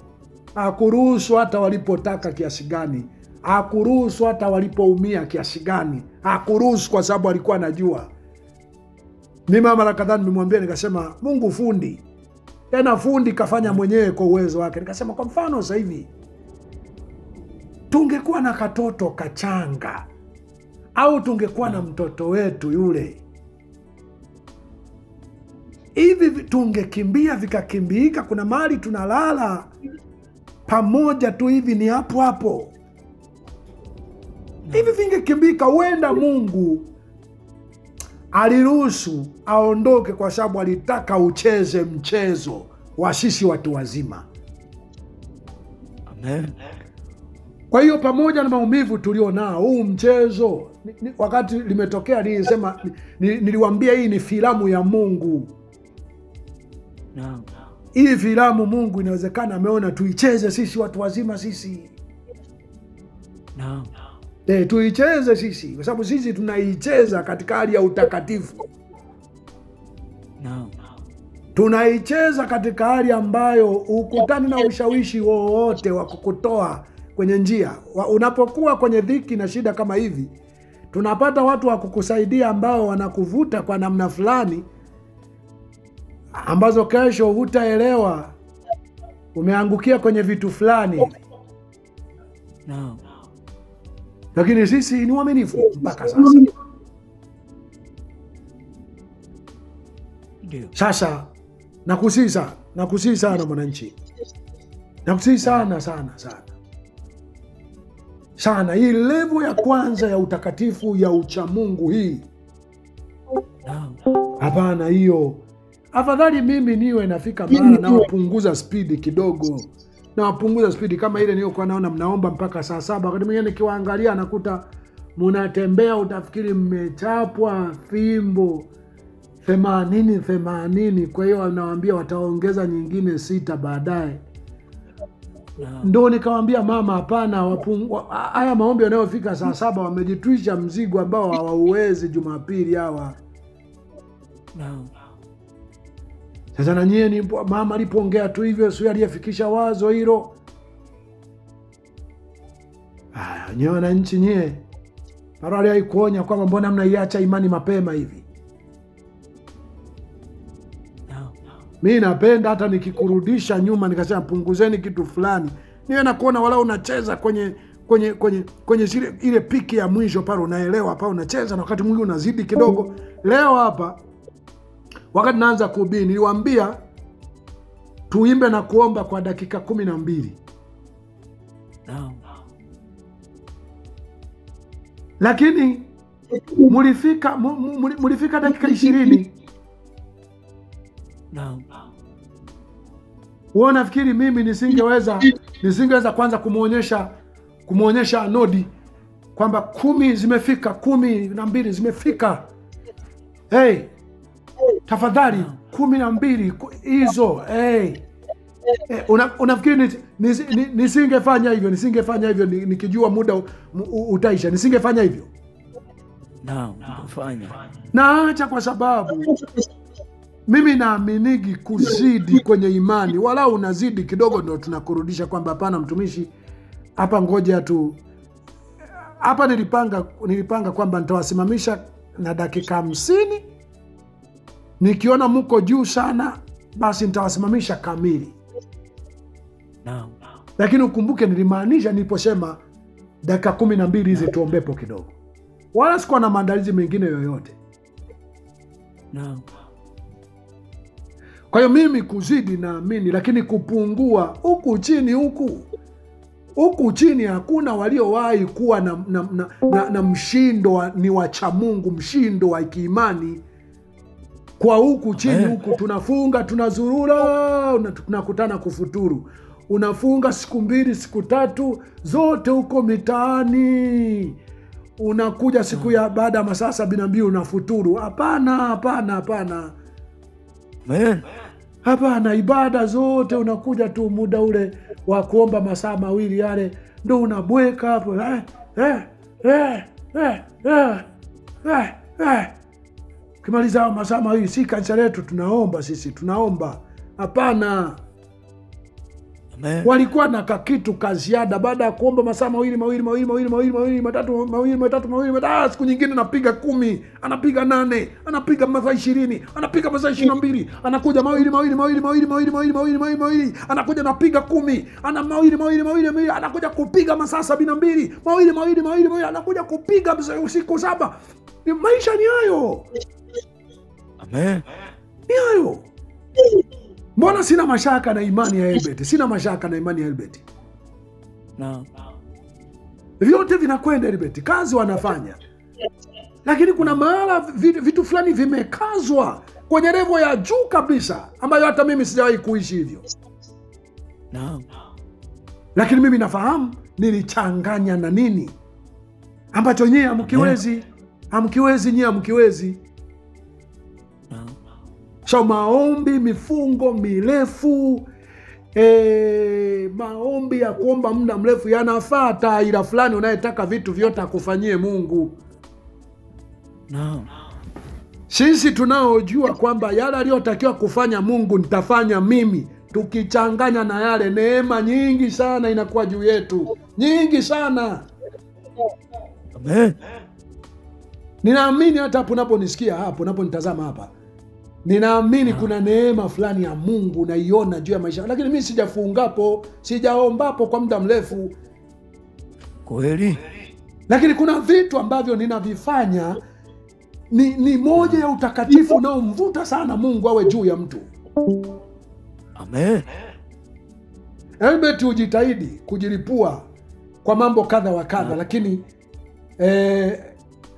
Hakuruhusu hata walipotaka kiasi gani. Hakuruhusu hata walipoumia kiasi gani. Hakuruhusu, kwa sababu alikuwa anajua. Mimi mara kadhaa nimemwambia, nikasema Mungu fundi. Tena fundi kafanya mwenyewe kwa uwezo wake. Nikasema kwa mfano sasa hivi tungekuwa na katoto kachanga, au tungekuwa na mtoto wetu yule, hivi tungekimbia vikakimbiika, kuna mahali tunalala pamoja tu hivi, ni hapo hivi vingekimbika. Huenda Mungu aliruhusu aondoke kwa sababu alitaka ucheze mchezo wa sisi watu wazima. Amen. Kwa hiyo pamoja na maumivu tulio nao, huu mchezo wakati limetokea nilisema, niliwaambia hii ni filamu ya Mungu. Hii filamu Mungu inawezekana ameona tuicheze sisi watu wazima sisi. Tuicheze sisi, kwa sababu sisi tunaicheza katika hali ya utakatifu. Tunaicheza katika hali ambayo ukutani na ushawishi wowote wa kukutoa kwenye njia. Unapokuwa kwenye dhiki na shida kama hivi, tunapata watu wa kukusaidia ambao wanakuvuta kwa namna fulani ambazo kesho hutaelewa umeangukia kwenye vitu fulani. Lakini sisi ni waaminifu mpaka sasa. Sasa nakusihi sana mwananchi. Nakusihi sana hii level ya kwanza ya utakatifu ya uchamungu hii. Hapana, hiyo afadhali mimi niwe nafika mara na wapunguza spidi kidogo. Na wapunguza spidi kama ile nilikuwa naona mnaomba mpaka saa 7. Wakati mwingine nikiwaangalia nakuta mnatembea utafikiri mmechapwa fimbo 80. Kwa hiyo anawaambia wataongeza nyingine 6 baadaye. Ndio nikawaambia mama, hapana, haya maombi yanayofika saa 7 wamejitwisha mzigo ambao hawauwezi Jumapili hawa. Sasa na nyie mama alipoongea tu hivyo, sio aliyefikisha wazo hilo. Nyie wananchi nyie, Parali haikuonya kwamba mbona mnaiacha imani mapema hivi? Mimi napenda hata nikikurudisha nyuma nikasema punguzeni kitu fulani, niwe na kuona wala unacheza kwenye ile piki ya mwisho pale, unaelewa hapa unacheza na wakati mwingine unazidi kidogo. Leo hapa wakati naanza kuhubiri niliwaambia tuimbe na kuomba kwa dakika 12. Lakini mulifika dakika 20. Wewe nafikiri mimi nisingeweza kwanza kumuonyesha Nodi kwamba 10 zimefika, 12 zimefika. Hey, tafadhali 12 hizo. Hey. Unafikiri nisingefanya hivyo nikijua muda utaisha? Nisingefanya hivyo. Fanya. Naacha kwa sababu mimi naaminigi kuzidi kwenye imani. Wala unazidi kidogo ndio tunakurudisha kwamba hapana mtumishi, hapa ngoja tu. Hapa nilipanga kwamba nitawasimamisha na dakika 50. Nikiona mko juu sana basi nitawasimamisha kamili. Lakini ukumbuke nilimaanisha niliposema dakika 12 hizi tuombepo kidogo. Wala sikuwa na maandalizi mengine yoyote. Kwa hiyo mimi kuzidi naamini, lakini kupungua huku chini hakuna waliowahi kuwa na mshindo ni wacha Mungu, mshindo wa kiimani. Kwa huku chini huku tunafunga, tunazurura, tunakutana kufuturu. Unafunga siku 2, siku 3 zote huko mitaani. Unakuja siku ya baada ya masaa 72 unafuturu. Hapana. Hapana, ibada zote unakuja tu muda ule wa kuomba masaa 2 yale ndio unabweka hapo. Kimaliza masaa 2 si kanisa letu tunaomba sisi, tunaomba. Hapana. Walikuwa na kakitu kaziada baada ya kuomba masaa 2 matatu, siku nyingine anapiga 10, anapiga 8, anapiga masaa 20, anapiga masaa 22, anakuja 2, anakuja anapiga 10, ana 2, anakuja kupiga masaa 72, 2, anakuja kupiga usiku 7. Maisha ni hayo. Amen. Ni hayo. Mbona sina mashaka na imani ya Helbert? Vyote vinakwenda Helbert, kazi wanafanya. Lakini kuna mahala vitu fulani vimekazwa kwenye level ya juu kabisa ambayo hata mimi sijawahi kuishi hivyo. Lakini mimi nafahamu nilichanganya na nini ambacho nyie hamkiwezi. So maombi, mifungo mirefu, maombi ya kuomba muda mrefu yanafaa taira fulani unayetaka vitu vyote akufanyie Mungu. Sisi tunaojua kwamba yale aliyotakiwa kufanya Mungu nitafanya mimi, tukichanganya na yale, neema nyingi sana inakuwa juu yetu. Nyingi sana. Amen. Ninaamini hata hapo unaponisikia hapo, unaponitazama hapa, ninaamini kuna neema fulani ya Mungu naiona juu ya maisha. Lakini mimi sijaombapo kwa muda mrefu. Kweli. Lakini kuna vitu ambavyo ninavifanya ni moja ya utakatifu unaomvuta sana Mungu awe juu ya mtu. Amen. Helbert ujitahidi kujilipua kwa mambo kadha wa kadha, lakini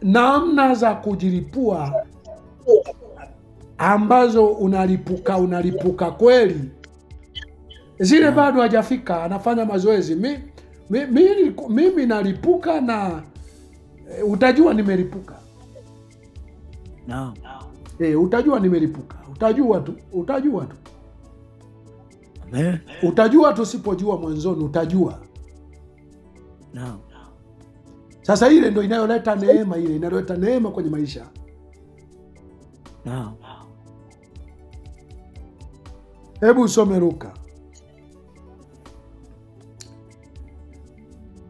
namna za kujilipua ambazo unalipuka kweli, zile bado hajafika, anafanya mazoezi. Mimi nalipuka na utajua nimelipuka. Naam. Utajua nimelipuka. Utajua tu. Amen. Utajua tu, usipojua mwanzoni utajua. Naam. Sasa ile ndio inayoleta neema, ile inayoleta neema kwenye maisha. Naam. Hebu usome Luka.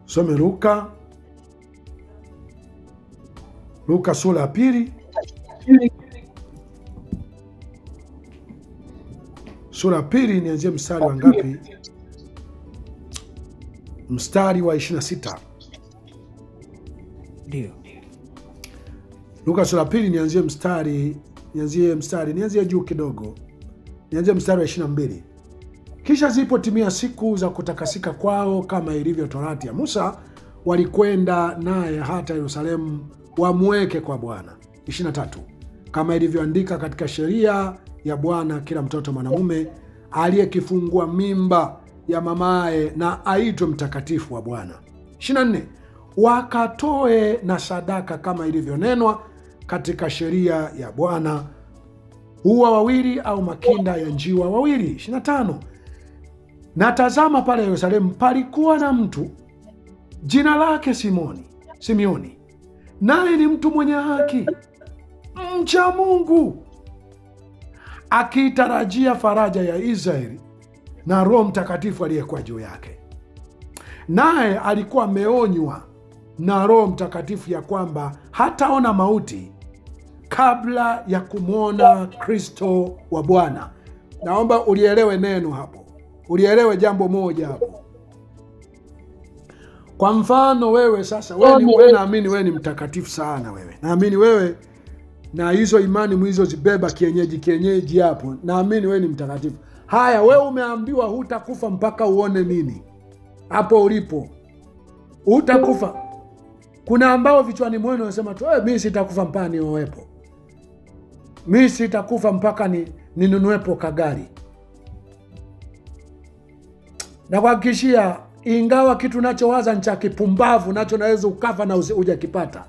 Some Luka sura ya 2. Sura ya 2 nianzie mstari wa ngapi? Mstari wa 26. Ndio. Luka sura ya 2 nianzie juu kidogo. Nianzie mstari wa 22. Kisha zilipotimia siku za kutakasika kwao kama ilivyo torati ya Musa, walikwenda naye hata Yerusalemu wamweke kwa Bwana. 23. Kama ilivyoandika katika sheria ya Bwana, kila mtoto mwanamume aliyekifungua mimba ya mamaye na aitwe mtakatifu wa Bwana. 24. Wakatoe na sadaka kama ilivyonenwa katika sheria ya Bwana, hua wawili au makinda ya njiwa wawili. 25. Na tazama, pale Yerusalemu palikuwa na mtu jina lake Simeoni, naye ni mtu mwenye haki, mcha Mungu, akiitarajia faraja ya Israeli, na Roho Mtakatifu aliyekuwa juu yake. Naye alikuwa ameonywa na Roho Mtakatifu ya kwamba hataona mauti kabla ya kumwona Kristo wa Bwana. Naomba ulielewe neno hapo, ulielewe jambo moja hapo. Kwa mfano wewe sasa, wewe naamini wewe ni mtakatifu sana, wewe naamini wewe na hizo imani mlizozibeba kienyeji hapo, naamini wewe ni mtakatifu. Haya, wewe umeambiwa hutakufa mpaka uone nini? Hapo ulipo hutakufa. Kuna ambao vichwani mwenu wanasema tu, mimi sitakufa mpaka niowepo, mimi sitakufa mpaka ninunuepo kagari. Na kuhakikishia, ingawa kitu nachowaza ni cha kipumbavu, nacho naweza ukafa na hujakipata,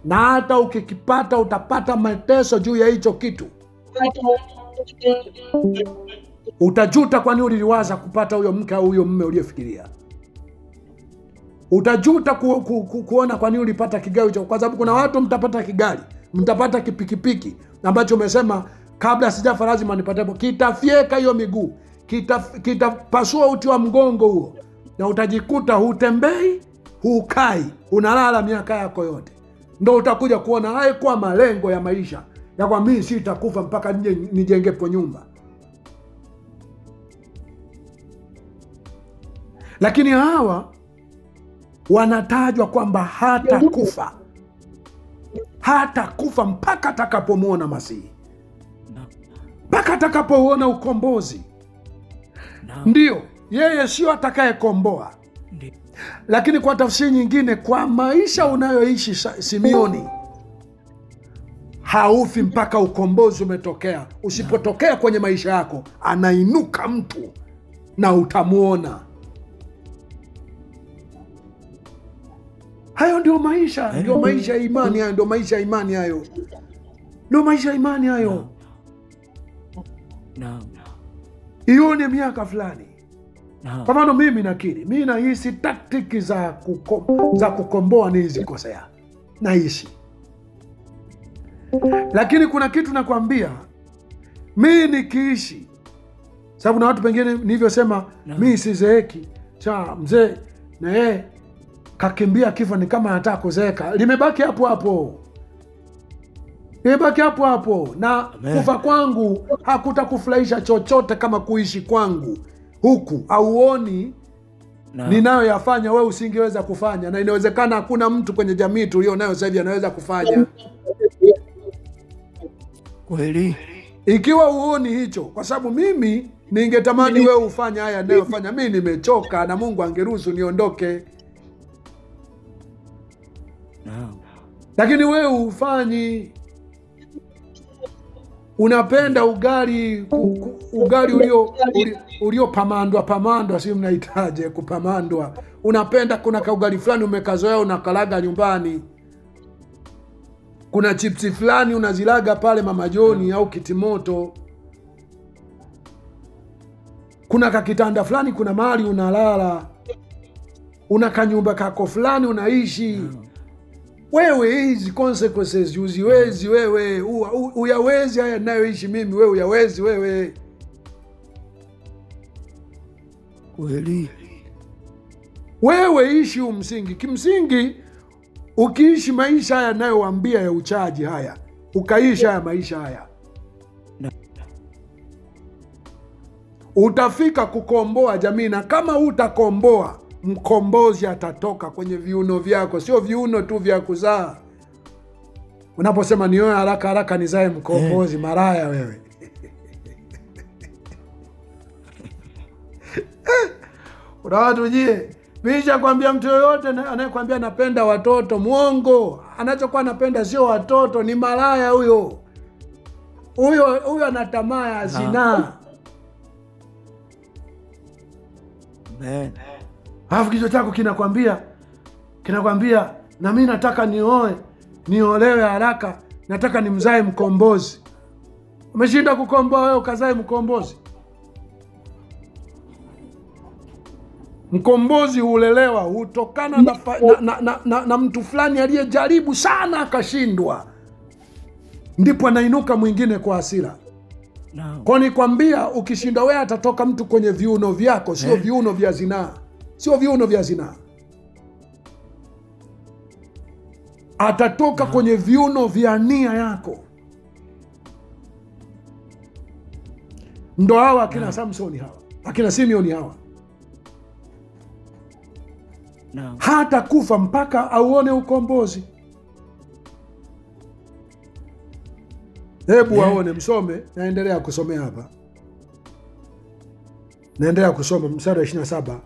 na hata ukikipata utapata mateso juu ya hicho kitu. Utajuta kwa nini uliliwaza kupata huyo mke au huyo mume uliofikiria. Utajuta kuona kwa nini ulipata kigari hicho, kwa sababu kuna watu mtapata kigari, mtapata kipikipiki ambacho umesema kabla sijafa lazima nipate, kitafyeka hiyo miguu, kitapasua uti wa mgongo huo, na utajikuta hutembei, hukai, unalala miaka yako yote. Ndio utakuja kuona haikuwa malengo ya maisha ya kwa mimi sitakufa mpaka nijengepo nyumba. Lakini hawa wanatajwa kwamba hata kufa mpaka atakapomwona Masihi, mpaka atakapouona ukombozi. Ndio, yeye sio atakayekomboa. Lakini kwa tafsiri nyingine, kwa maisha unayoishi Simeoni, haufi mpaka ukombozi umetokea. Usipotokea kwenye maisha yako, anainuka mtu na utamwona. Hayo ndio maisha, ndio maisha ya imani hayo, ndio maisha ya imani hayo, ndio maisha ya imani hayo. Ione miaka fulani. Kwa mfano mimi nakiri, mimi nahisi taktiki za kukomboa nilizikosea, nahisi. Lakini kuna kitu nakwambia, mimi nikiishi, sababu na watu pengine nilivyosema, mimi sizeeki, cha mzee na yeye kakimbia kifo ni kama anataka kuzeeka, limebaki hapo hapo. Limebaki hapo hapo. Na kufa kwangu hakutakufurahisha chochote kama kuishi kwangu huku. Auoni ninayoyafanya wewe usingeweza kufanya, na inawezekana hakuna mtu kwenye jamii tulio nayo sasa hivi anaweza kufanya. Kweli. Ikiwa uoni hicho, kwa sababu mimi ningetamani wewe ufanye haya ninayofanya. Mimi nimechoka na Mungu angeruhusu niondoke. Lakini wewe ufanyi. unapenda ugali ulio pamandwa, si mnahitaje kupamandwa. Unapenda kuna kaugali fulani umekazoea unakalaga nyumbani. Kuna chipsi fulani unazilaga pale Mama Joni au Kitimoto. Kuna kakitanda fulani, kuna mahali unalala. Una kanyumba kako fulani unaishi. Wewe hizi consequences uziwezi wewe. Uyawezi haya ninayoishi mimi, wewe uyawezi wewe. Kweli. Wewe ishi umsingi. Kimsingi ukiishi maisha haya nayowaambia ya uchaji haya, ukaishi haya maisha haya, utafika kukomboa jamii. Na kama utakomboa, mkombozi atatoka kwenye viuno vyako. Sio viuno tu vya kuzaa. Unaposema nioe haraka haraka nizae mkombozi, maraya wewe. Una watu jie, bisha kwambia mtu yoyote anayekwambia napenda watoto, muongo. Anachokuwa anapenda sio watoto, ni maraya huyo. Huyo ana tamaa ya zinaa. Alafu kichwa chako kinakwambia na mimi nataka niolewe haraka, nataka nimzae mkombozi. Umeshinda kukomboa wewe ukazae mkombozi? Mkombozi hulelewa, hutokana na mtu fulani aliyejaribu sana akashindwa, ndipo anainuka mwingine kwa hasira. Kwa nikwambia, ukishinda wewe atatoka mtu kwenye viuno vyako, sio viuno vya zinaa. Sio viuno vya zinaa. Atatoka kwenye viuno vya nia yako. Ndo hawa akina Samsoni hawa, akina Simeoni hawa. Hata kufa mpaka auone ukombozi. Hebu waone, msome. Naendelea kusomea hapa. Naendelea kusoma mstari wa 27.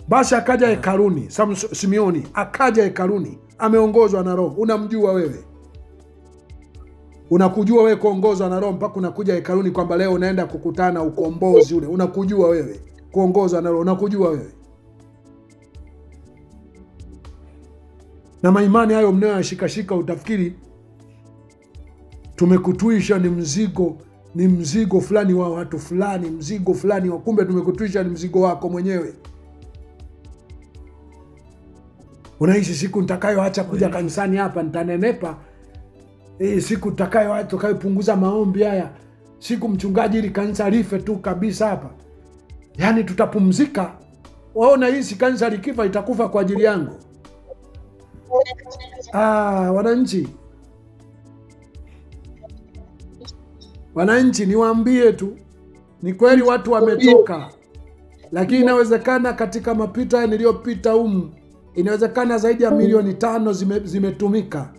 Basi akaja hekaluni, Simeoni akaja hekaluni, ameongozwa na Roho. Unamjua wewe? Unakujua wewe kuongozwa na Roho mpaka unakuja hekaluni kwamba leo unaenda kukutana ukombozi ule? Unakujua wewe kuongozwa na Roho? Unakujua wewe? Na maimani hayo mnayoshikashika utafikiri tumekutwisha ni mzigo fulani wa watu fulani, mzigo fulani wa, kumbe tumekutwisha ni mzigo wako mwenyewe. Unaishi siku nitakayoacha kuja kanisani hapa nitanenepa. Siku tutakayopunguza maombi haya. Siku mchungaji ili kanisa life tu kabisa hapa. Yaani tutapumzika. Waona hii kanisa likifa itakufa kwa ajili yangu. Wananchi niwaambie tu, ni kweli watu wametoka, lakini inawezekana katika mapita niliyopita inawezekana zaidi ya milioni 5 zimetumika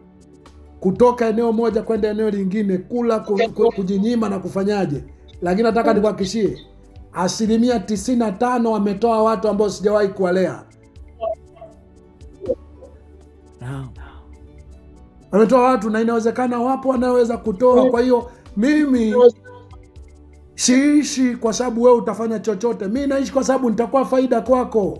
kutoka eneo moja kwenda eneo lingine, kula, kujinyima na kufanyaje. Lakini nataka nikuhakikishie, 95% wametoa watu ambao sijawahi kuwalea. Wametoa watu, na inawezekana wapo wanaweza kutoa. Kwa hiyo mimi siishi kwa sababu wewe utafanya chochote. Mimi naishi kwa sababu nitakuwa faida kwako.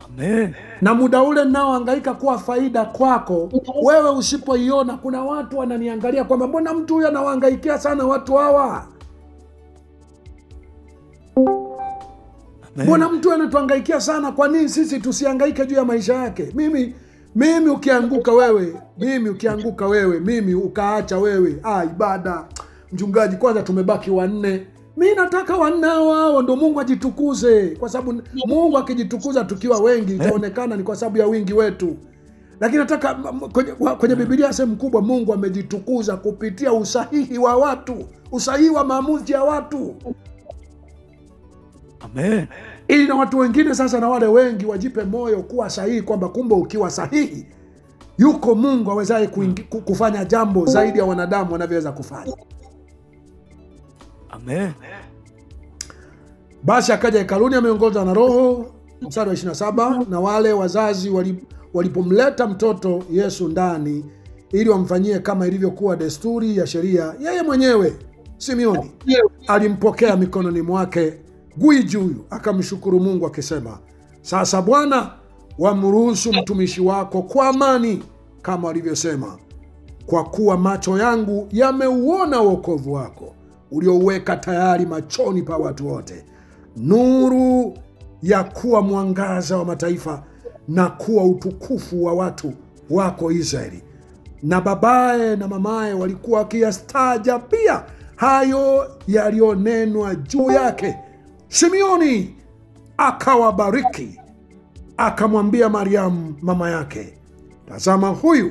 Amen. Na muda ule ninaohangaika kuwa faida kwako, wewe usipoiona, kuna watu wananiangalia kwamba mbona mtu huyu anawahangaikia sana watu hawa? Mbona mtu anatuhangaikia sana? Kwa nini sisi tusihangaike juu ya maisha yake? Mimi ukianguka wewe, mimi ukaacha wewe, ibada, mchungaji, kwanza tumebaki 4. Mimi nataka 4 hao ndio Mungu ajitukuze, kwa sababu Mungu akijitukuza tukiwa wengi itaonekana ni kwa sababu ya wingi wetu. Lakini nataka kwenye Biblia sehemu kubwa Mungu amejitukuza kupitia usahihi wa watu, usahihi wa maamuzi ya watu. Amen. Ili na watu wengine sasa, na wale wengi wajipe moyo kuwa sahihi, kwamba kumbe ukiwa sahihi yuko Mungu awezaye kufanya jambo zaidi ya wanadamu wanavyoweza kufanya. Amen. Basi akaja hekaluni ameongozwa na Roho, mstari wa 27, na wale wazazi walipomleta mtoto Yesu ndani ili wamfanyie kama ilivyokuwa desturi ya sheria. Yeye mwenyewe Simeoni alimpokea mikononi mwake gwiji huyu, akamshukuru Mungu akisema, sasa Bwana, wamruhusu mtumishi wako kwa amani kama walivyosema, kwa kuwa macho yangu yameuona wokovu wako uliouweka tayari machoni pa watu wote, nuru ya kuwa mwangaza wa mataifa na kuwa utukufu wa watu wako Israeli. Na babaye na mamaye walikuwa wakiyastaajabia hayo yaliyonenwa juu yake. Simeoni akawabariki, akamwambia Mariamu mama yake, tazama, huyu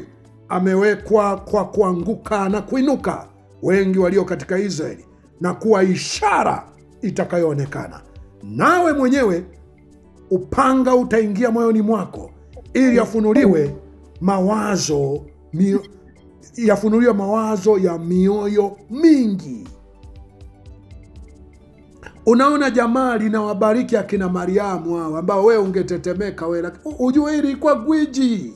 amewekwa kwa kuanguka na kuinuka wengi walio katika Israeli, na kuwa ishara itakayoonekana. Nawe mwenyewe upanga utaingia moyoni mwako, ili yafunuliwe mawazo ya mioyo mingi. Unaona jamaa linawabariki akina Mariamu hao ambao wewe ungetetemeka wewe, ujue hili ilikuwa gwiji.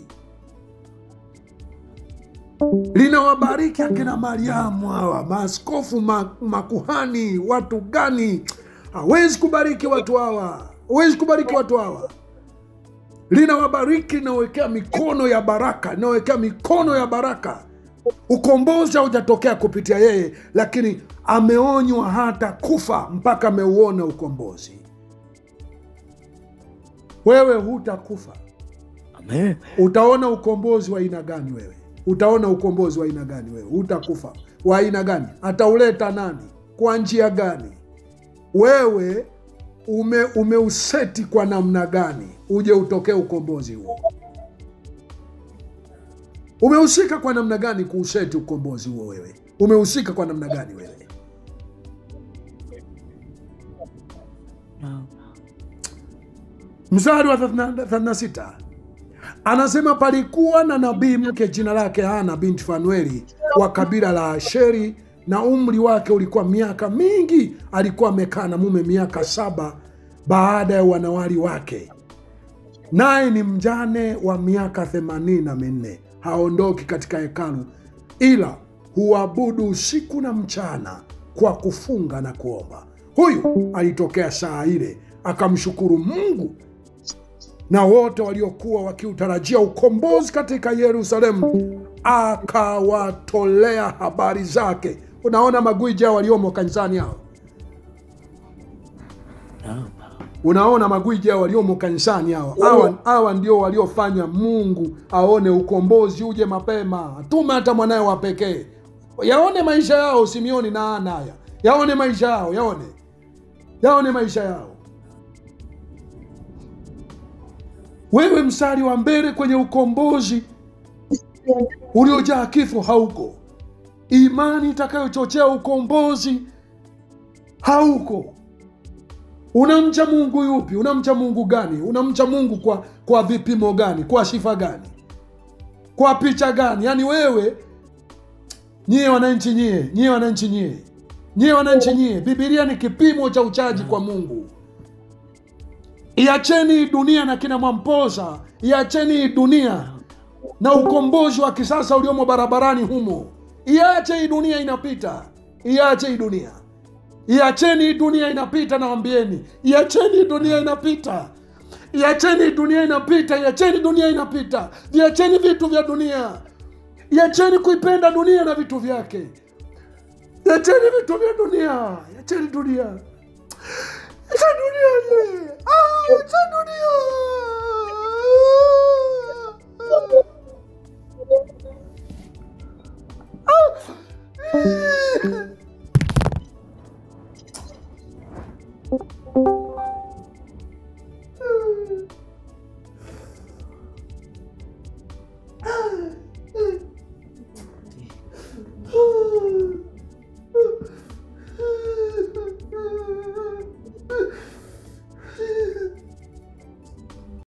Linawabariki akina Mariamu hawa, maaskofu, makuhani, watu gani? Hawezi kubariki watu hawa, hawezi kubariki watu hawa. Linawabariki, linawekea mikono ya baraka, linawekea mikono ya baraka. Ukombozi haujatokea kupitia yeye, lakini ameonywa hata kufa mpaka ameuona ukombozi. Wewe hutakufa. Amen. Utaona ukombozi wa aina gani wewe? Utaona ukombozi wa aina gani wewe? Utakufa wa aina gani? Atauleta nani? Kwa njia gani? Wewe umeuseti kwa namna gani uje utokee ukombozi huo? Umehusika kwa namna gani kuuseti ukombozi huo wewe? Umehusika kwa namna gani wewe? Mstari wa 36 anasema, palikuwa na nabii mke jina lake Hana binti Fanueli wa kabila la Asheri, na umri wake ulikuwa miaka mingi. Alikuwa amekaa na mume miaka 7 baada ya wanawali wake, naye ni mjane wa miaka 84. Haondoki katika hekalu, ila huabudu usiku na mchana kwa kufunga na kuomba. Huyu alitokea saa ile akamshukuru Mungu, na wote waliokuwa wakiutarajia ukombozi katika Yerusalemu akawatolea habari zake. Unaona magwiji hao waliomo kanisani hao? Unaona magwiji hao waliomo kanisani hao? Hawa ndio waliofanya Mungu aone ukombozi uje mapema. Atuma hata mwanae wa pekee. Yaone maisha yao Simeoni na Hana haya. Yaone maisha yao, yaone maisha yao. Wewe mstari wa mbele kwenye ukombozi uliojaa kifo hauko. Imani itakayochochea ukombozi hauko. Unamcha Mungu yupi? Unamcha Mungu gani? Unamcha Mungu kwa vipimo gani? Kwa sifa gani? Kwa picha gani? Yaani wewe, nyie wananchi, Biblia ni kipimo cha uchaji kwa Mungu. Iacheni dunia na kina Mwamposa, iacheni dunia na ukombozi wa kisasa uliomo barabarani humo. Iache hii dunia inapita. Iache hii dunia. Iacheni dunia inapita, nawaambieni. Iacheni dunia inapita. Iacheni dunia inapita, iacheni dunia inapita. Iacheni vitu vya dunia. Iacheni kuipenda dunia na vitu vyake. Iacheni vitu vya dunia. Iacheni dunia. Iacheni dunia.